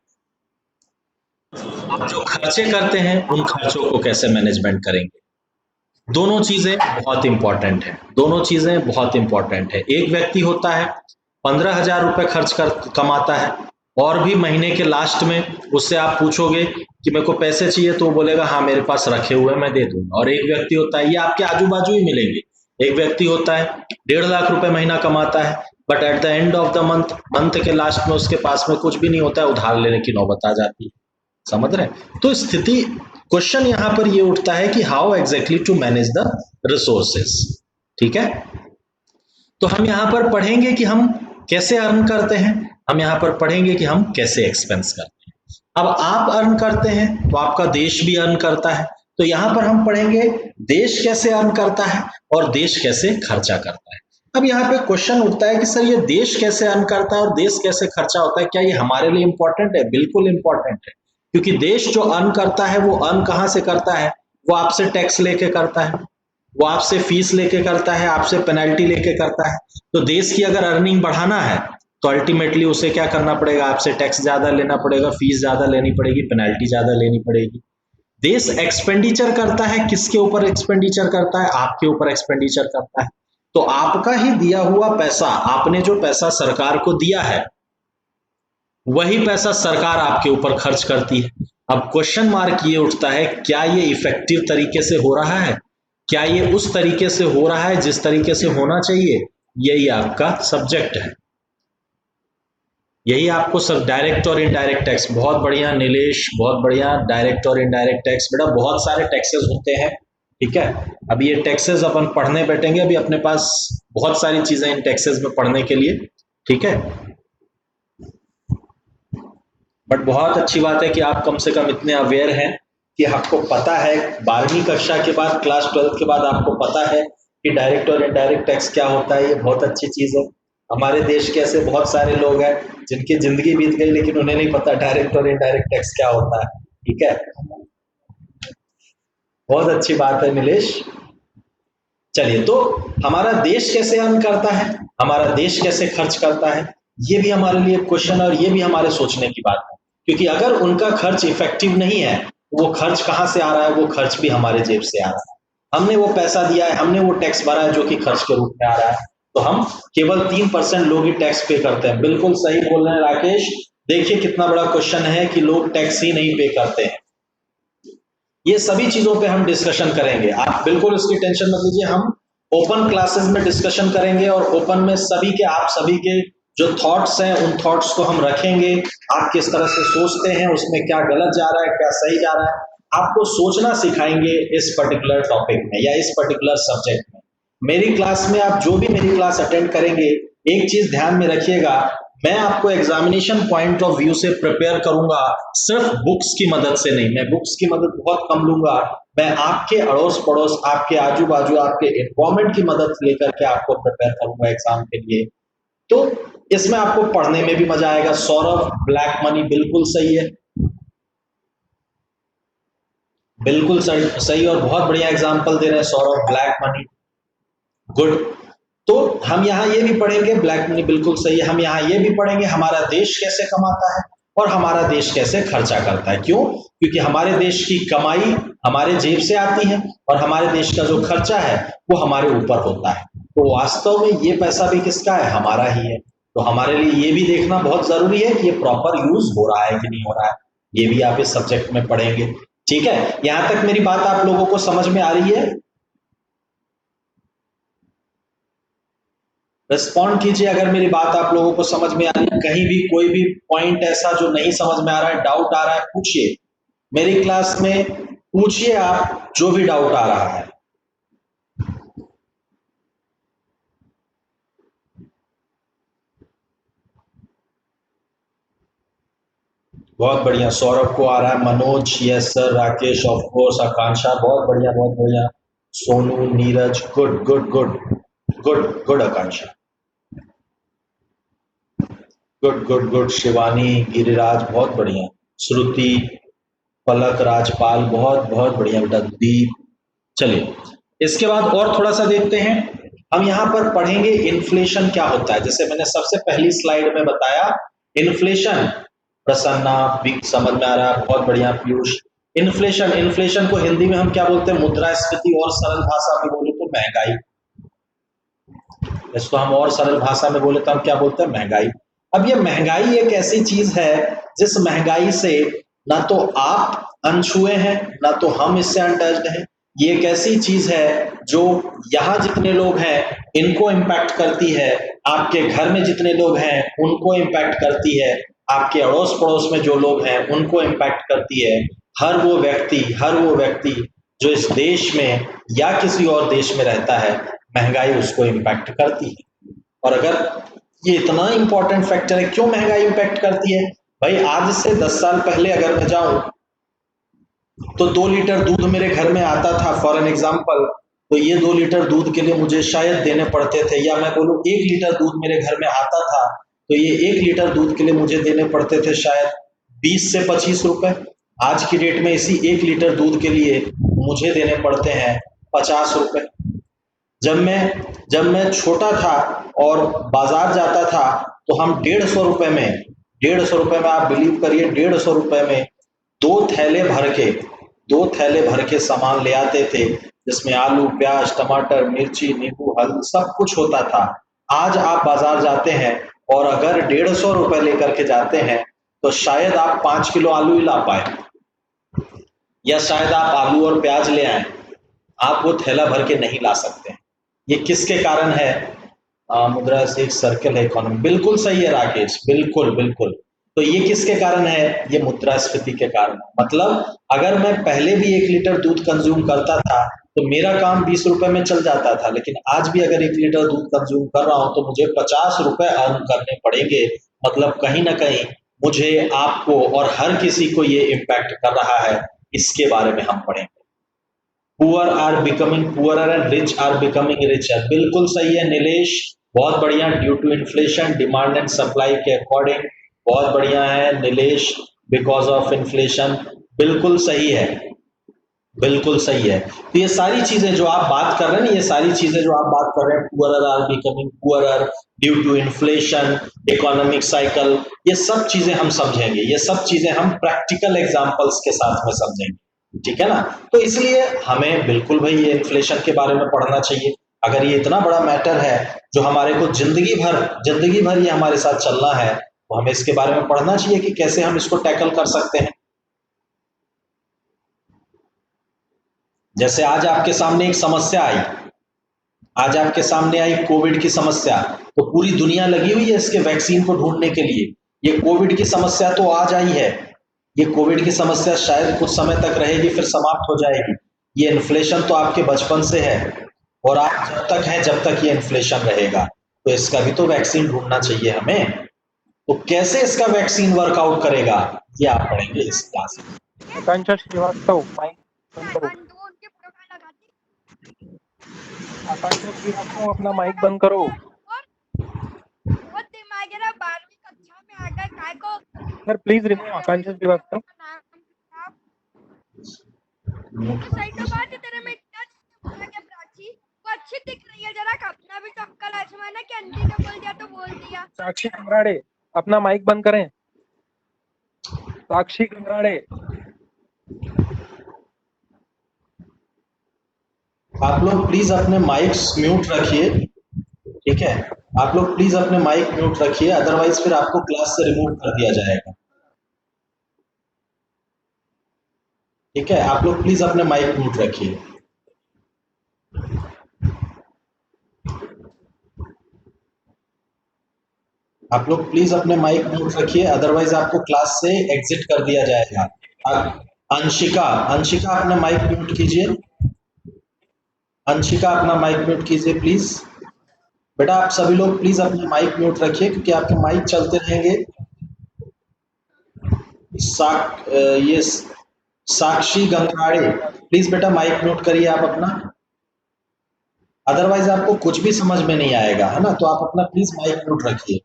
आप जो खर्चे करते हैं उन खर्चों को कैसे मैनेजमेंट करेंगे। दोनों चीजें बहुत इंपॉर्टेंट है, दोनों चीजें बहुत इंपॉर्टेंट है। एक व्यक्ति होता है 15,000 रुपए खर्च कर कमाता है और भी महीने के लास्ट में उससे आप पूछोगे कि मेरे को पैसे चाहिए तो वो बोलेगा हाँ मेरे पास रखे हुए मैं दे दूंगा। और एक व्यक्ति होता है, ये आपके आजू बाजू ही मिलेंगे, एक व्यक्ति होता है 1.5 लाख रुपए महीना कमाता है, but at the end of the month के लास्ट में उसके पास में कुछ भी नहीं होता है, उधार लेने की नौबत आ जाती है। समझ रहे हैं? तो स्थिति, क्वेश्चन यहां पर ये उठता है कि how exactly to manage the resources. ठीक है, तो हम यहां पर पढ़ेंगे कि हम कैसे अर्न करते हैं, हम यहां पर पढ़ेंगे कि हम कैसे एक्सपेंस करते हैं। अब आप अर्न करते हैं तो आपका देश भी अर्न करता है, तो यहां पर हम पढ़ेंगे देश कैसे अर्न करता है और देश कैसे खर्चा करता है। अब यहाँ पे क्वेश्चन उठता है कि सर ये देश कैसे अर्न करता है और देश कैसे खर्चा होता है, क्या ये हमारे लिए इंपॉर्टेंट है? बिल्कुल इंपॉर्टेंट है, क्योंकि देश जो अर्न करता है वो अर्न कहां से करता है? वो आपसे टैक्स लेके करता है, वो आपसे फीस लेके करता है, आपसे पेनल्टी लेके करता है। तो देश की अगर अर्निंग बढ़ाना है तो अल्टीमेटली उसे क्या करना पड़ेगा? आपसे टैक्स ज्यादा लेना पड़ेगा, फीस ज्यादा लेनी पड़ेगी, पेनल्टी ज्यादा लेनी पड़ेगी। देश एक्सपेंडिचर करता है, किसके ऊपर एक्सपेंडिचर करता है? आपके ऊपर एक्सपेंडिचर करता है। तो आपका ही दिया हुआ पैसा, आपने जो पैसा सरकार को दिया है वही पैसा सरकार आपके ऊपर खर्च करती है। अब क्वेश्चन मार्क ये उठता है, क्या ये इफेक्टिव तरीके से हो रहा है? क्या ये उस तरीके से हो रहा है जिस तरीके से होना चाहिए? यही आपका सब्जेक्ट है, यही आपको सब डायरेक्ट और इनडायरेक्ट टैक्स। बहुत बढ़िया नीलेश, बहुत बढ़िया। डायरेक्ट और इनडायरेक्ट टैक्स, बेटा बहुत सारे टैक्सेस होते हैं। ठीक है, अभी ये टैक्सेस अपन पढ़ने बैठेंगे, अभी अपने पास बहुत सारी चीजें इन टैक्सेस में पढ़ने के लिए। ठीक है, बट बहुत अच्छी बात है कि आप कम से कम इतने अवेयर हैं कि आपको पता है 12वीं कक्षा के बाद, क्लास 12 के बाद आपको पता है कि डायरेक्ट और इनडायरेक्ट टैक्स क्या होता है। ये बहुत अच्छी चीज है। हमारे देश के ऐसे बहुत सारे लोग हैं जिनकी जिंदगी बीत गई लेकिन उन्हें नहीं पता डायरेक्ट और इनडायरेक्ट टैक्स क्या होता है। ठीक है, बहुत अच्छी बात है नीलेश। चलिए, तो हमारा देश कैसे अर्न करता है, हमारा देश कैसे खर्च करता है, ये भी हमारे लिए क्वेश्चन और ये भी हमारे सोचने की बात है। क्योंकि अगर उनका खर्च इफेक्टिव नहीं है, वो खर्च कहाँ से आ रहा है? वो खर्च भी हमारे जेब से आ रहा है। हमने वो पैसा दिया है, हमने वो टैक्स भरा है जो कि खर्च के रूप में आ रहा है। तो हम केवल 3% लोग ही टैक्स पे करते हैं। बिल्कुल सही बोल रहे हैं राकेश। देखिए कितना बड़ा क्वेश्चन है कि लोग टैक्स ही नहीं पे करते हैं। ये सभी चीजों पे हम डिस्कशन करेंगे, आप बिल्कुल इसकी टेंशन मत लीजिए। हम ओपन क्लासेस में डिस्कशन करेंगे और ओपन में सभी के, आप सभी के जो थॉट्स हैं उन थॉट्स को हम रखेंगे। आप किस तरह से सोचते हैं, उसमें क्या गलत जा रहा है, क्या सही जा रहा है, आपको सोचना सिखाएंगे इस पर्टिकुलर टॉपिक में या इस पर्टिकुलर सब्जेक्ट में। मेरी क्लास में आप जो भी मेरी क्लास अटेंड करेंगे, एक चीज ध्यान में रखिएगा, मैं आपको एग्जामिनेशन पॉइंट ऑफ व्यू से प्रिपेयर करूंगा, सिर्फ बुक्स की मदद से नहीं। मैं बुक्स की मदद बहुत कम लूंगा, मैं आपके अड़ोस पड़ोस, आपके आजू बाजू, आपके एनवायरमेंट की मदद लेकर के आपको प्रिपेयर करूंगा एग्जाम के लिए। तो इसमें आपको पढ़ने में भी मजा आएगा। सौरभ, ब्लैक मनी बिल्कुल सही है, बिल्कुल सही और बहुत बढ़िया एग्जाम्पल दे रहे हैं सौरभ, ब्लैक मनी, गुड। तो हम यहाँ ये भी पढ़ेंगे, ब्लैक मनी बिल्कुल सही है, हम यहाँ ये भी पढ़ेंगे हमारा देश कैसे कमाता है और हमारा देश कैसे खर्चा करता है। क्यों? क्योंकि हमारे देश की कमाई हमारे जेब से आती है और हमारे देश का जो खर्चा है वो हमारे ऊपर होता है। तो वास्तव में ये पैसा भी किसका है? हमारा ही है। तो हमारे लिए ये भी देखना बहुत जरूरी है कि ये प्रॉपर यूज हो रहा है कि नहीं हो रहा है। ये भी आप इस सब्जेक्ट में पढ़ेंगे। ठीक है, यहां तक मेरी बात आप लोगों को समझ में आ रही है? रिस्पॉन्ड कीजिए अगर मेरी बात आप लोगों को समझ में आ रही है। कहीं भी कोई भी पॉइंट ऐसा जो नहीं समझ में आ रहा है, डाउट आ रहा है, पूछिए मेरी क्लास में, पूछिए आप जो भी डाउट आ रहा है। बहुत बढ़िया, सौरभ को आ रहा है, Manoj yes sir, Rakesh of course, Akanksha बहुत बढ़िया, बहुत बढ़िया, Sonu, Neeraj, good good good good good, Akanksha good good good, Shivani, Giriraj बहुत बढ़िया, श्रुति, पलक, राजपाल बहुत बहुत बढ़िया बेटा, दीप। चलिए, इसके बाद और थोड़ा सा देखते हैं। हम यहाँ पर पढ़ेंगे इन्फ्लेशन क्या होता है। जैसे मैंने सबसे पहली स्लाइड में बताया, इन्फ्लेशन, प्रसन्ना भी समझ में आ रहा है, बहुत बढ़िया पीयूष। इन्फ्लेशन, इन्फ्लेशन को हिंदी में हम क्या बोलते हैं? मुद्रास्फीति, और सरल भाषा में बोले तो महंगाई। इसको हम और सरल भाषा में बोले तो हम क्या बोलते हैं? महंगाई। अब ये महंगाई एक ऐसी चीज है जिस महंगाई से ना तो आप अनछुए हैं, ना तो हम इससे अनटच्ड हैं। ये एक ऐसी चीज है जो यहाँ जितने लोग हैं इनको इम्पैक्ट करती है, आपके घर में जितने लोग हैं उनको इम्पैक्ट करती है, आपके अड़ोस पड़ोस में जो लोग हैं उनको इम्पैक्ट करती है। हर वो व्यक्ति जो इस देश में या किसी और देश में रहता है, महंगाई उसको इम्पैक्ट करती है। और अगर ये इतना इंपॉर्टेंट फैक्टर है, क्यों महंगाई इम्पैक्ट करती है? भाई आज से 10 साल पहले अगर मैं जाऊं तो 2 लीटर दूध मेरे घर में आता था फॉर एन एग्जाम्पल, तो ये 2 लीटर दूध के लिए मुझे शायद देने पड़ते थे, या मैं बोलूं 1 लीटर दूध मेरे घर में आता था तो ये 1 लीटर दूध के लिए मुझे देने पड़ते थे शायद 20 से 25 रुपए। आज की डेट में इसी 1 लीटर दूध के लिए मुझे देने पड़ते हैं 50 रुपए। जब मैं छोटा था और बाजार जाता था तो हम 150 रुपए में, 150 रुपए में आप बिलीव करिए, 150 रुपए में दो थैले भर के, 2 थैले भर के सामान ले आते थे, जिसमें आलू, प्याज, टमाटर, मिर्ची, नींबू, हल्दी सब कुछ होता था। आज आप बाजार जाते हैं और अगर 150 रुपए लेकर के जाते हैं तो शायद आप 5 किलो आलू ही ला पाए, या शायद आप आलू और प्याज ले आए, आप वो थैला भर के नहीं ला सकते। ये किसके कारण है? मुद्रा से एक सर्कल है इकोनॉमी, बिल्कुल सही है राकेश, बिल्कुल बिल्कुल। तो ये किसके कारण है? ये मुद्रास्फीति के कारण। मतलब अगर मैं पहले भी 1 लीटर दूध कंज्यूम करता था तो मेरा काम 20 रुपए में चल जाता था, लेकिन आज भी अगर 1 लीटर दूध कंज्यूम कर रहा हूं तो मुझे 50 रुपए अर्न करने पड़ेंगे। मतलब कहीं ना कहीं मुझे, आपको और हर किसी को ये इम्पैक्ट कर रहा है। इसके बारे में हम पढ़ेंगे। Poor are becoming poorer and rich are becoming richer. बिल्कुल सही है नीलेश, बहुत बढ़िया। Due to inflation, demand and supply के अकॉर्डिंग। बहुत बढ़िया है नीलेश, बिकॉज ऑफ इन्फ्लेशन। बिल्कुल सही है, बिल्कुल सही है। तो ये सारी चीजें जो आप बात कर रहे हैं ना, ये सारी चीजें जो आप बात कर रहे हैं, poorer are becoming poorer due to inflation, economic cycle, ये सब चीजें हम समझेंगे। ये सब चीजें हम प्रैक्टिकल एग्जांपल्स के साथ में समझेंगे, ठीक है ना। तो इसलिए हमें बिल्कुल भाई ये इन्फ्लेशन के बारे में पढ़ना चाहिए। अगर ये इतना बड़ा मैटर है जो हमारे को जिंदगी भर ये हमारे साथ चलना है, तो हमें इसके बारे में पढ़ना चाहिए कि कैसे हम इसको टैकल कर सकते हैं। जैसे आज आपके सामने एक समस्या आई, आज आपके सामने आई कोविड की समस्या, तो पूरी दुनिया लगी हुई है इसके वैक्सीन को ढूंढने के लिए। ये कोविड की समस्या तो आज आई है, ये कोविड की समस्या शायद कुछ समय तक रहेगी, फिर समाप्त हो जाएगी। ये इन्फ्लेशन तो आपके बचपन से है, और आप जब तक हैं जब तक ये इन्फ्लेशन रहेगा, तो इसका भी तो वैक्सीन ढूंढना चाहिए हमें। तो कैसे इसका वैक्सीन वर्कआउट करेगा, ये आप पढ़ेंगे इस क्लास में। आकांक्षा श्रीवास्तव माइक बंद करो। आकांक्षा श्रीवास्तव अपना माइक बंद करो। बहुत दिमाग है ना, 12वीं कक्षा में आ गए काय को। सर प्लीज रिमूव आकांक्षा श्रीवास्तव। सही तो बात है, तेरे में इतना दिमाग है प्राची, वो अच्छी दिख रही है, जरा अपना भी तो अक्कल आजमाना कि आंटी ने बोल दिया तो बोल दिया। साक्षी कंगराड़े अपना माइक बंद करें। साक्षी कंगराड़े, आप लोग प्लीज अपने माइक्स म्यूट रखिए, ठीक है। आप लोग प्लीज अपने माइक म्यूट रखिए, अदरवाइज फिर आपको क्लास से रिमूव कर दिया जाएगा, ठीक है। आप लोग प्लीज अपने माइक म्यूट रखिए। आप लोग प्लीज अपने माइक म्यूट रखिए, अदरवाइज आपको क्लास से एग्जिट कर दिया जाएगा। अंशिका, अंशिका अपना माइक म्यूट कीजिए। अंशिका अपना माइक म्यूट कीजिए प्लीज। बेटा आप सभी लोग प्लीज अपने माइक म्यूट रखिए, क्योंकि आपके माइक चलते रहेंगे। ये साक्षी गंगाड़े, प्लीज बेटा माइक म्यूट करिए आप अपना, अदरवाइज आपको कुछ भी समझ में नहीं आएगा, है ना। तो आप अपना प्लीज माइक म्यूट रखिए।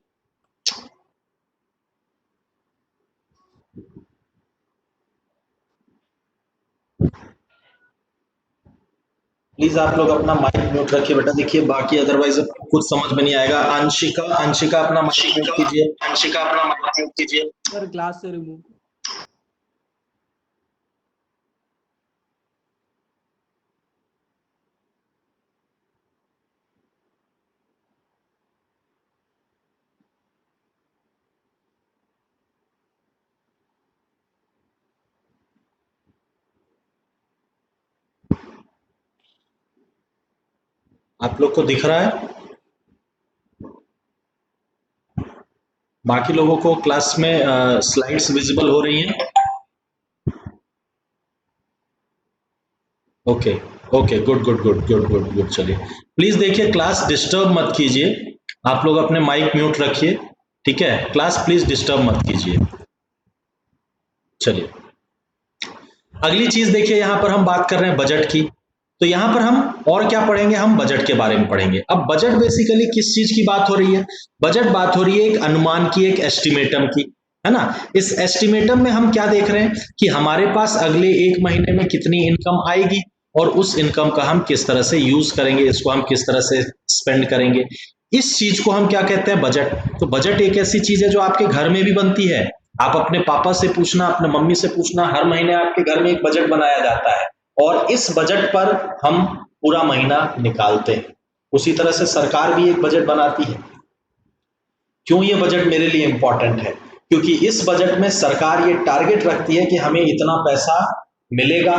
प्लीज आप लोग अपना माइक म्यूट रखिए बेटा, देखिए बाकी अदरवाइज कुछ समझ में नहीं आएगा। अंशिका, अंशिका अपना माइक म्यूट कीजिए। अंशिका अपना माइक म्यूट कीजिए। सर क्लास से रिमूव। आप लोग को दिख रहा है? बाकी लोगों को क्लास में स्लाइड्स विजिबल हो रही हैं? Okay okay, good good good good good good. चलिए प्लीज देखिए, क्लास डिस्टर्ब मत कीजिए, आप लोग अपने माइक म्यूट रखिए, ठीक है। क्लास प्लीज डिस्टर्ब मत कीजिए। चलिए अगली चीज देखिए, यहां पर हम बात कर रहे हैं बजट की। तो यहां पर हम और क्या पढ़ेंगे, हम बजट के बारे में पढ़ेंगे। अब बजट बेसिकली किस चीज की बात हो रही है? बजट बात हो रही है एक अनुमान की, एक एस्टिमेटम की, है ना। इस एस्टिमेटम में हम क्या देख रहे हैं कि हमारे पास अगले 1 महीने में कितनी इनकम आएगी, और उस इनकम का हम किस तरह से यूज करेंगे, इसको हम किस तरह से स्पेंड करेंगे। इस चीज को हम क्या कहते हैं, बजट। तो बजट एक ऐसी चीज है जो आपके घर में भी बनती है। आप अपने पापा से पूछना, अपने मम्मी से पूछना, हर महीने आपके घर में एक बजट बनाया जाता है, और इस बजट पर हम पूरा महीना निकालते हैं। उसी तरह से सरकार भी एक बजट बनाती है। क्यों ये बजट मेरे लिए इंपॉर्टेंट है? क्योंकि इस बजट में सरकार ये टारगेट रखती है कि हमें इतना पैसा मिलेगा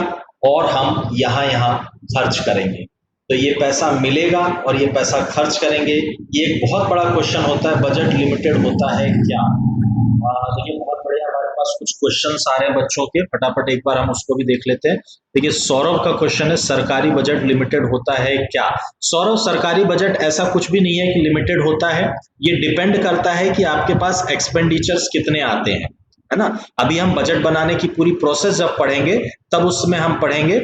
और हम यहाँ यहाँ खर्च करेंगे। तो ये पैसा मिलेगा और ये पैसा खर्च करेंगे, ये एक बहुत बड़ा क्वेश्चन होता है, बजट लिमिटेड होता है क्या? देखिए बहुत बढ़िया, हमारे पास कुछ क्वेश्चंस आ रहे हैं बच्चों के, फटाफट एक बार हम उसको भी देख लेते हैं। देखिए सौरभ का क्वेश्चन है, सरकारी बजट लिमिटेड होता है क्या? सौरभ, सरकारी बजट ऐसा कुछ भी नहीं है कि लिमिटेड होता है, ये डिपेंड करता है कि आपके पास एक्सपेंडिचर्स कितने आते हैं, है ना। अभी हम बजट बनाने की पूरी प्रोसेस जब पढ़ेंगे तब उसमें हम पढ़ेंगे।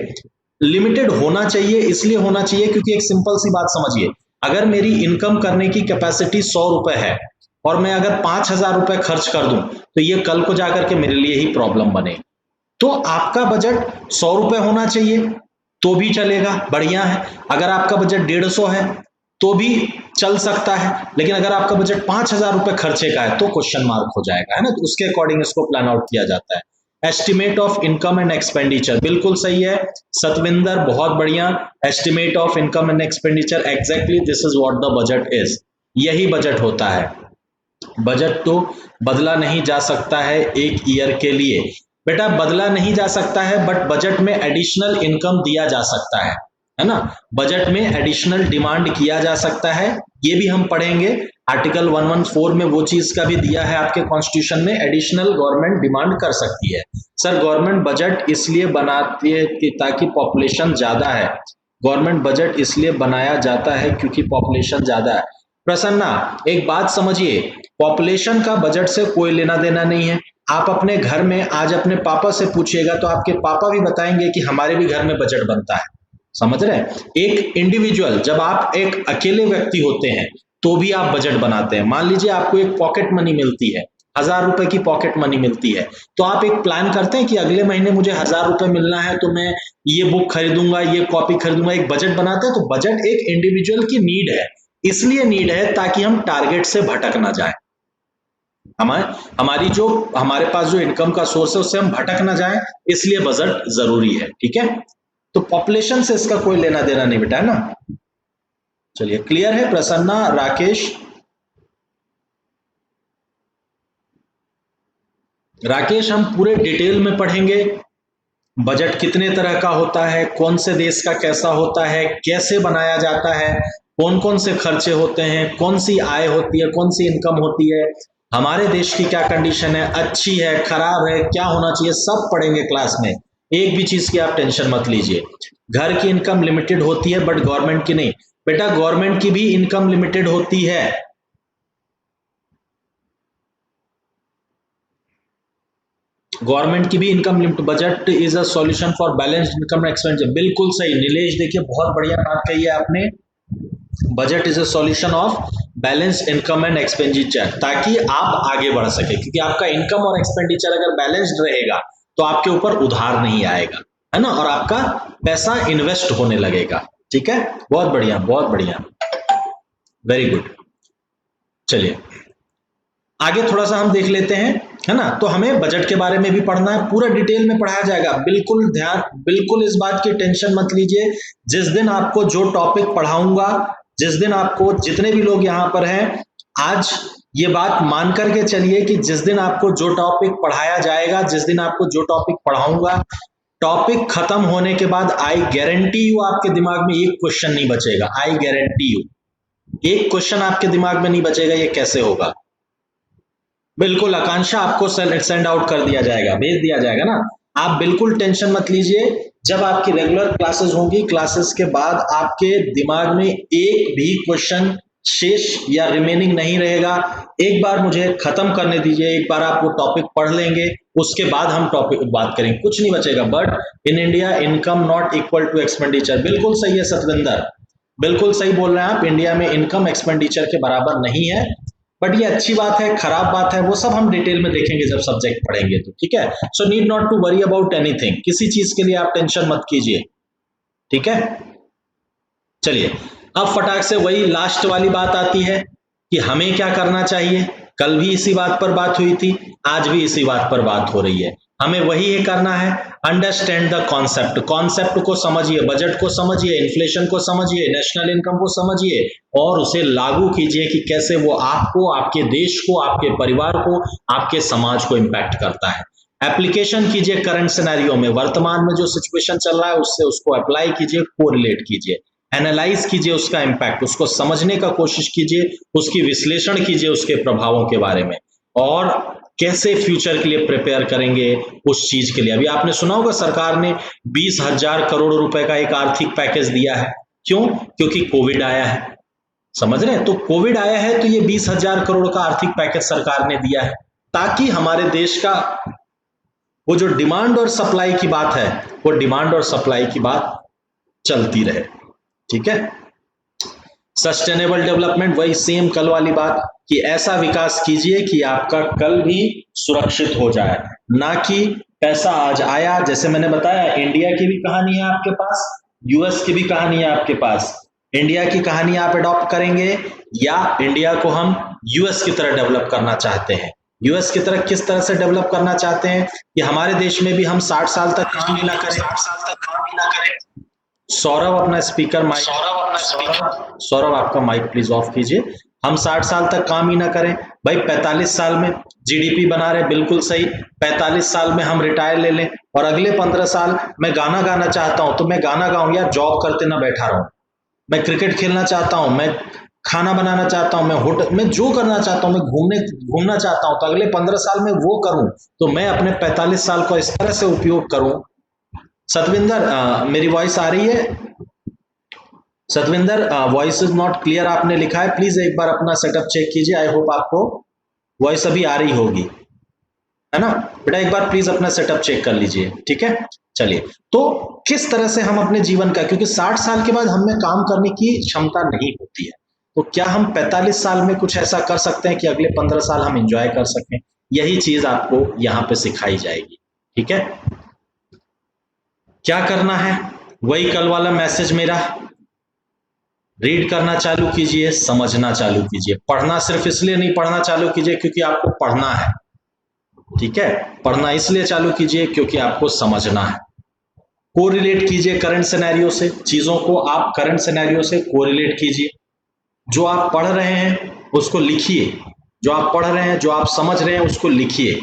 लिमिटेड होना चाहिए, इसलिए होना चाहिए क्योंकि एक सिंपल सी बात समझिए, अगर मेरी इनकम करने की कैपेसिटी 100 रुपए है और मैं अगर 5,000 रुपए खर्च कर दूं तो ये कल को जाकर के मेरे लिए ही प्रॉब्लम बने। तो आपका बजट 100 रुपए होना चाहिए तो भी चलेगा, बढ़िया है। अगर आपका बजट 150 है तो भी चल सकता है, लेकिन अगर आपका बजट 5,000 रुपए खर्चे का है तो क्वेश्चन मार्क हो जाएगा, है ना। तो उसके अकॉर्डिंग इसको प्लान आउट किया जाता है। Estimate of income and expenditure, बिल्कुल सही है सतविंदर, बहुत बढ़िया। Estimate of income and expenditure, exactly this is what the budget is, यही बजट होता है। बजट तो बदला नहीं जा सकता है एक ईयर के लिए, बेटा बदला नहीं जा सकता है, बट बजट में एडिशनल इनकम दिया जा सकता है ना। बजट में एडिशनल डिमांड किया जा सकता है, ये भी हम पढ़ेंगे। आर्टिकल 114 में वो चीज का भी दिया है आपके कॉन्स्टिट्यूशन में, एडिशनल गवर्नमेंट डिमांड कर सकती है। सर गवर्नमेंट बजट इसलिए बनाती है कि ताकि पॉपुलेशन ज्यादा है, गवर्नमेंट बजट इसलिए बनाया जाता है क्योंकि पॉपुलेशन ज्यादा है। प्रसन्ना, एक बात समझिए, पॉपुलेशन का बजट से कोई लेना देना नहीं है। आप अपने घर में आज अपने पापा से पूछिएगा तो आपके पापा भी बताएंगे कि हमारे भी घर में बजट बनता है, समझ रहे हैं। एक इंडिविजुअल, जब आप एक अकेले व्यक्ति होते हैं तो भी आप बजट बनाते हैं। मान लीजिए आपको एक पॉकेट मनी मिलती है, 1,000 रुपए की पॉकेट मनी मिलती है, तो आप एक प्लान करते हैं कि अगले महीने मुझे 1,000 रुपए मिलना है तो मैं ये बुक खरीदूंगा, ये कॉपी खरीदूंगा, एक बजट बनाते हैं। तो बजट एक इंडिविजुअल की नीड है, इसलिए नीड है ताकि हम टारगेट से भटक ना जाए। हमारी जो हमारे पास जो इनकम का सोर्स है उससे हम भटक ना जाए, इसलिए बजट जरूरी है, ठीक है। तो पॉपुलेशन से इसका कोई लेना देना नहीं बेटा, है ना। चलिए क्लियर है प्रसन्ना, राकेश। राकेश हम पूरे डिटेल में पढ़ेंगे, बजट कितने तरह का होता है, कौन से देश का कैसा होता है, कैसे बनाया जाता है, कौन कौन से खर्चे होते हैं, कौन सी आय होती है, कौन सी इनकम होती है, हमारे देश की क्या कंडीशन है, अच्छी है खराब है, क्या होना चाहिए, सब पढ़ेंगे क्लास में। एक भी चीज की आप टेंशन मत लीजिए। घर की इनकम लिमिटेड होती है बट गवर्नमेंट की नहीं, बेटा गवर्नमेंट की भी इनकम लिमिटेड होती है। गवर्नमेंट की भी income limit, budget is a solution for balanced income expenditure, बिल्कुल सही नीलेश, देखिए बहुत बढ़िया बात कही है आपने। Budget is a solution of balanced income and expenditure, ताकि आप आगे बढ़ सके, क्योंकि आपका इनकम और एक्सपेंडिचर अगर बैलेंस्ड रहेगा तो आपके ऊपर उधार नहीं आएगा, है ना, और आपका पैसा इन्वेस्ट होने लगेगा, ठीक है। बहुत बढ़िया, बहुत बढ़िया, वेरी गुड। चलिए आगे थोड़ा सा हम देख लेते हैं, है ना। तो हमें बजट के बारे में भी पढ़ना है, पूरा डिटेल में पढ़ाया जाएगा, बिल्कुल ध्यान, बिल्कुल इस बात की टेंशन मत लीजिए। जिस दिन आपको जो टॉपिक पढ़ाऊंगा, जिस दिन आपको, जितने भी लोग यहाँ पर हैं, आज ये बात मान करके चलिए कि जिस दिन आपको जो टॉपिक पढ़ाया जाएगा, जिस दिन आपको जो टॉपिक पढ़ाऊंगा, टॉपिक खत्म होने के बाद आई गारंटी यू आपके दिमाग में एक क्वेश्चन नहीं बचेगा। आई गारंटी यू एक क्वेश्चन आपके दिमाग में नहीं बचेगा। ये कैसे होगा? बिल्कुल आकांक्षा, आपको सेंड आउट कर दिया जाएगा, भेज दिया जाएगा ना। आप बिल्कुल टेंशन मत लीजिए, जब आपकी रेगुलर क्लासेस होंगी, क्लासेस के बाद आपके दिमाग में एक भी क्वेश्चन शेष या रिमेनिंग नहीं रहेगा। एक बार मुझे खत्म करने दीजिए, एक बार आप वो टॉपिक पढ़ लेंगे, उसके बाद हम टॉपिक बात करेंगे, कुछ नहीं बचेगा। But in India income not equal to expenditure, बिल्कुल सही है सतविंदर, बिल्कुल सही बोल रहे हैं आप। इंडिया में इनकम एक्सपेंडिचर के बराबर नहीं है, बट ये अच्छी बात है खराब बात है वो सब हम डिटेल में देखेंगे जब सब्जेक्ट पढ़ेंगे तो, ठीक है। So need not to worry about anything, किसी चीज के लिए आप टेंशन मत कीजिए, ठीक है। चलिए अब फटाक से वही लास्ट वाली बात आती है कि हमें क्या करना चाहिए। कल भी इसी बात पर बात हुई थी, आज भी इसी बात पर बात हो रही है। हमें वही करना है, अंडरस्टैंड द कॉन्सेप्ट, कॉन्सेप्ट को समझिए, बजट को समझिए, इन्फ्लेशन को समझिए, नेशनल इनकम को समझिए और उसे लागू कीजिए कि कैसे वो आपको, आपके देश को, आपके परिवार को, आपके समाज को इंपैक्ट करता है। एप्लीकेशन कीजिए करंट सिनेरियो में, वर्तमान में जो सिचुएशन चल रहा है उससे उसको अप्लाई कीजिए, कोरिलेट कीजिए, एनालाइज कीजिए उसका इम्पैक्ट, उसको समझने का कोशिश कीजिए, उसकी विश्लेषण कीजिए उसके प्रभावों के बारे में, और कैसे फ्यूचर के लिए प्रिपेयर करेंगे उस चीज के लिए। अभी आपने सुना होगा सरकार ने 20,000 करोड़ रुपए का एक आर्थिक पैकेज दिया है। क्यों? क्योंकि कोविड आया है, समझ रहे हैं? तो कोविड आया है तो ये 20,000 करोड़ का आर्थिक पैकेज सरकार ने दिया है ताकि हमारे देश का वो जो डिमांड और सप्लाई की बात है, वो डिमांड और सप्लाई की बात चलती रहे। ठीक है, सस्टेनेबल डेवलपमेंट, वही सेम कल वाली बात कि ऐसा विकास कीजिए कि आपका कल भी सुरक्षित हो जाए, ना कि पैसा आज आया। जैसे मैंने बताया, इंडिया की भी कहानी है आपके पास, यूएस की भी कहानी है आपके पास। इंडिया की कहानी आप अडॉप्ट करेंगे या इंडिया को हम यूएस की तरह डेवलप करना चाहते हैं? यूएस की तरह किस तरह से डेवलप करना चाहते हैं कि हमारे देश में भी हम 60 साल तक काम ही ना करें। सौरभ अपना स्पीकर माइक, सौरभ आपका माइक प्लीज ऑफ कीजिए। हम 60 साल तक काम ही ना करें भाई, 45 साल में जीडीपी बना रहे, बिल्कुल सही। 45 साल में हम रिटायर ले लें और अगले 15 साल मैं गाना गाना चाहता हूं तो मैं गाना गाऊं या जॉब करते ना बैठा रहूं। मैं क्रिकेट खेलना चाहता हूं, मैं खाना बनाना चाहता हूं, मैं होटल में जो करना चाहता हूं, मैं घूमना चाहता हूं, तो अगले 15 साल में वो करूं। तो मैं अपने 45 साल को इस तरह से उपयोग करूं। सतविंदर, मेरी वॉइस आ रही है? Satvinder, voice is not clear आपने लिखा है, प्लीज एक बार अपना सेटअप चेक कीजिए। आई होप आपको वॉइस अभी आ रही होगी, है ना बेटा? एक बार प्लीज अपना सेटअप चेक कर लीजिए, ठीक है? चलिए, तो किस तरह से हम अपने जीवन का, क्योंकि 60 साल के बाद हमें काम करने की क्षमता नहीं होती है, तो क्या हम 45 साल में कुछ ऐसा कर सकते हैं कि अगले 15 साल हम एंजॉय कर सकें? यही चीज आपको यहां पे सिखाई जाएगी, ठीक है? क्या करना है? वही कल वाला मैसेज मेरा, रीड करना चालू कीजिए, समझना चालू कीजिए। पढ़ना सिर्फ इसलिए नहीं पढ़ना चालू कीजिए क्योंकि आपको पढ़ना है, ठीक है? पढ़ना इसलिए चालू कीजिए क्योंकि आपको समझना है। कोरिलेट कीजिए करंट सिनेरियो से, चीजों को आप करंट सिनेरियो से कोरिलेट कीजिए। जो आप पढ़ रहे हैं उसको लिखिए, जो आप पढ़ रहे हैं, जो आप समझ रहे हैं उसको लिखिए,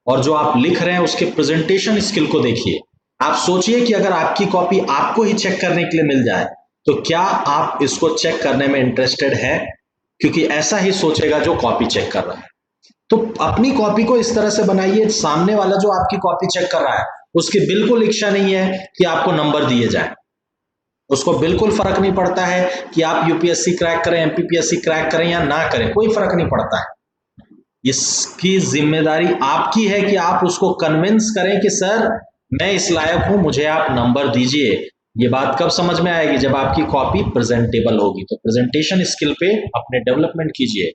और जो आप लिख रहे हैं उसके प्रेजेंटेशन स्किल को देखिए। आप सोचिए कि अगर आपकी कॉपी आपको ही चेक करने के लिए मिल जाए तो क्या आप इसको चेक करने में इंटरेस्टेड है? क्योंकि ऐसा ही सोचेगा जो कॉपी चेक कर रहा है। तो अपनी कॉपी को इस तरह से बनाइए, सामने वाला जो आपकी कॉपी चेक कर रहा है उसकी बिल्कुल इच्छा नहीं है कि आपको नंबर दिए जाए। उसको बिल्कुल फर्क नहीं पड़ता है कि आप यूपीएससी क्रैक करें, एमपीपीएससी क्रैक करें या ना करें, कोई फर्क नहीं पड़ता है। इसकी जिम्मेदारी आपकी है कि आप उसको कन्विंस करें कि सर मैं इस लायक हूं, मुझे आप नंबर दीजिए। ये बात कब समझ में आएगी? जब आपकी कॉपी प्रेजेंटेबल होगी। तो प्रेजेंटेशन स्किल पे अपने डेवलपमेंट कीजिए,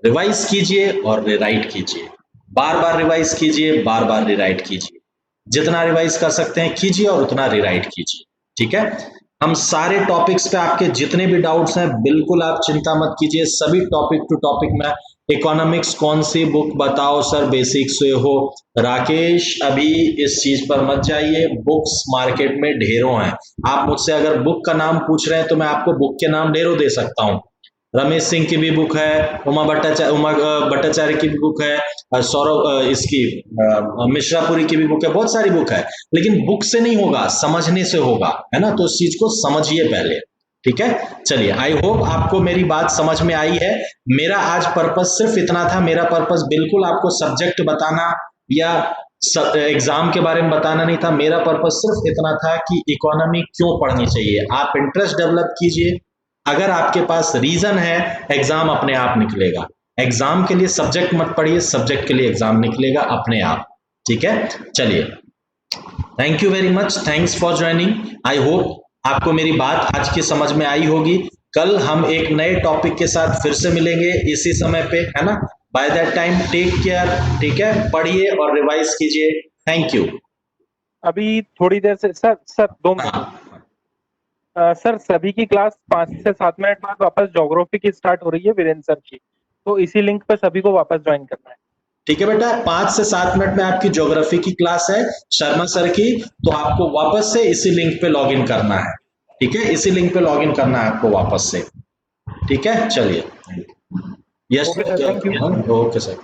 रिवाइज कीजिए और रिराइट कीजिए। बार बार रिवाइज कीजिए, बार बार रिराइट कीजिए। जितना रिवाइज कर सकते हैं कीजिए और उतना रिराइट कीजिए, ठीक है? हम सारे टॉपिक्स पे आपके जितने भी डाउट्स हैं बिल्कुल आप चिंता मत कीजिए, सभी टॉपिक टू टॉपिक में। इकोनॉमिक्स कौन सी बुक बताओ सर बेसिक से हो? राकेश, अभी इस चीज पर मत जाइए, बुक्स मार्केट में ढेरों हैं। आप मुझसे अगर बुक का नाम पूछ रहे हैं तो मैं आपको बुक के नाम ढेरों दे सकता हूँ। रमेश सिंह की भी बुक है, उमा भट्टाचार्य की भी बुक है, सौरभ इसकी मिश्रापुरी की भी बुक है, बहुत सारी बुक है। लेकिन बुक से नहीं होगा, समझने से होगा, है ना? तो इस चीज को समझिए पहले, ठीक है? चलिए, आई होप आपको मेरी बात समझ में आई है। मेरा आज पर्पस सिर्फ इतना था, मेरा पर्पस बिल्कुल आपको सब्जेक्ट बताना या एग्जाम के बारे में बताना नहीं था। मेरा पर्पस सिर्फ इतना था कि इकोनॉमी क्यों पढ़नी चाहिए। आप इंटरेस्ट डेवलप कीजिए, अगर आपके पास रीजन है एग्जाम अपने आप निकलेगा। एग्जाम के लिए सब्जेक्ट मत पढ़िए, सब्जेक्ट के लिए एग्जाम निकलेगा अपने आप, ठीक है? चलिए, thank you very much, thanks for joining. I hope आपको मेरी बात आज की समझ में आई होगी। कल हम एक नए टॉपिक के साथ फिर से मिलेंगे इसी समय पे, है ना? By that time take care, ठीक है? पढ़िए और रिवाइज कीजिए। Thank you. अभी थोड़ी देर से सर 2 मिनट सर, सभी की क्लास 5 से 7 मिनट बाद वापस ज्योग्राफी की स्टार्ट हो रही है, वीरेंद्र सर की। तो इसी लिंक पे सभी को वापस ज्वाइन करना है। ठीक है बेटा, 5 से 7 मिनट में आपकी ज्योग्राफी की क्लास है शर्मा सर की, तो आपको वापस से इसी लिंक पे लॉगिन करना है, ठीक है? इसी लिंक पे लॉगिन करना है आपको वापस से, ठीक है? चलिए, yes, okay sir, thank you. Okay sir.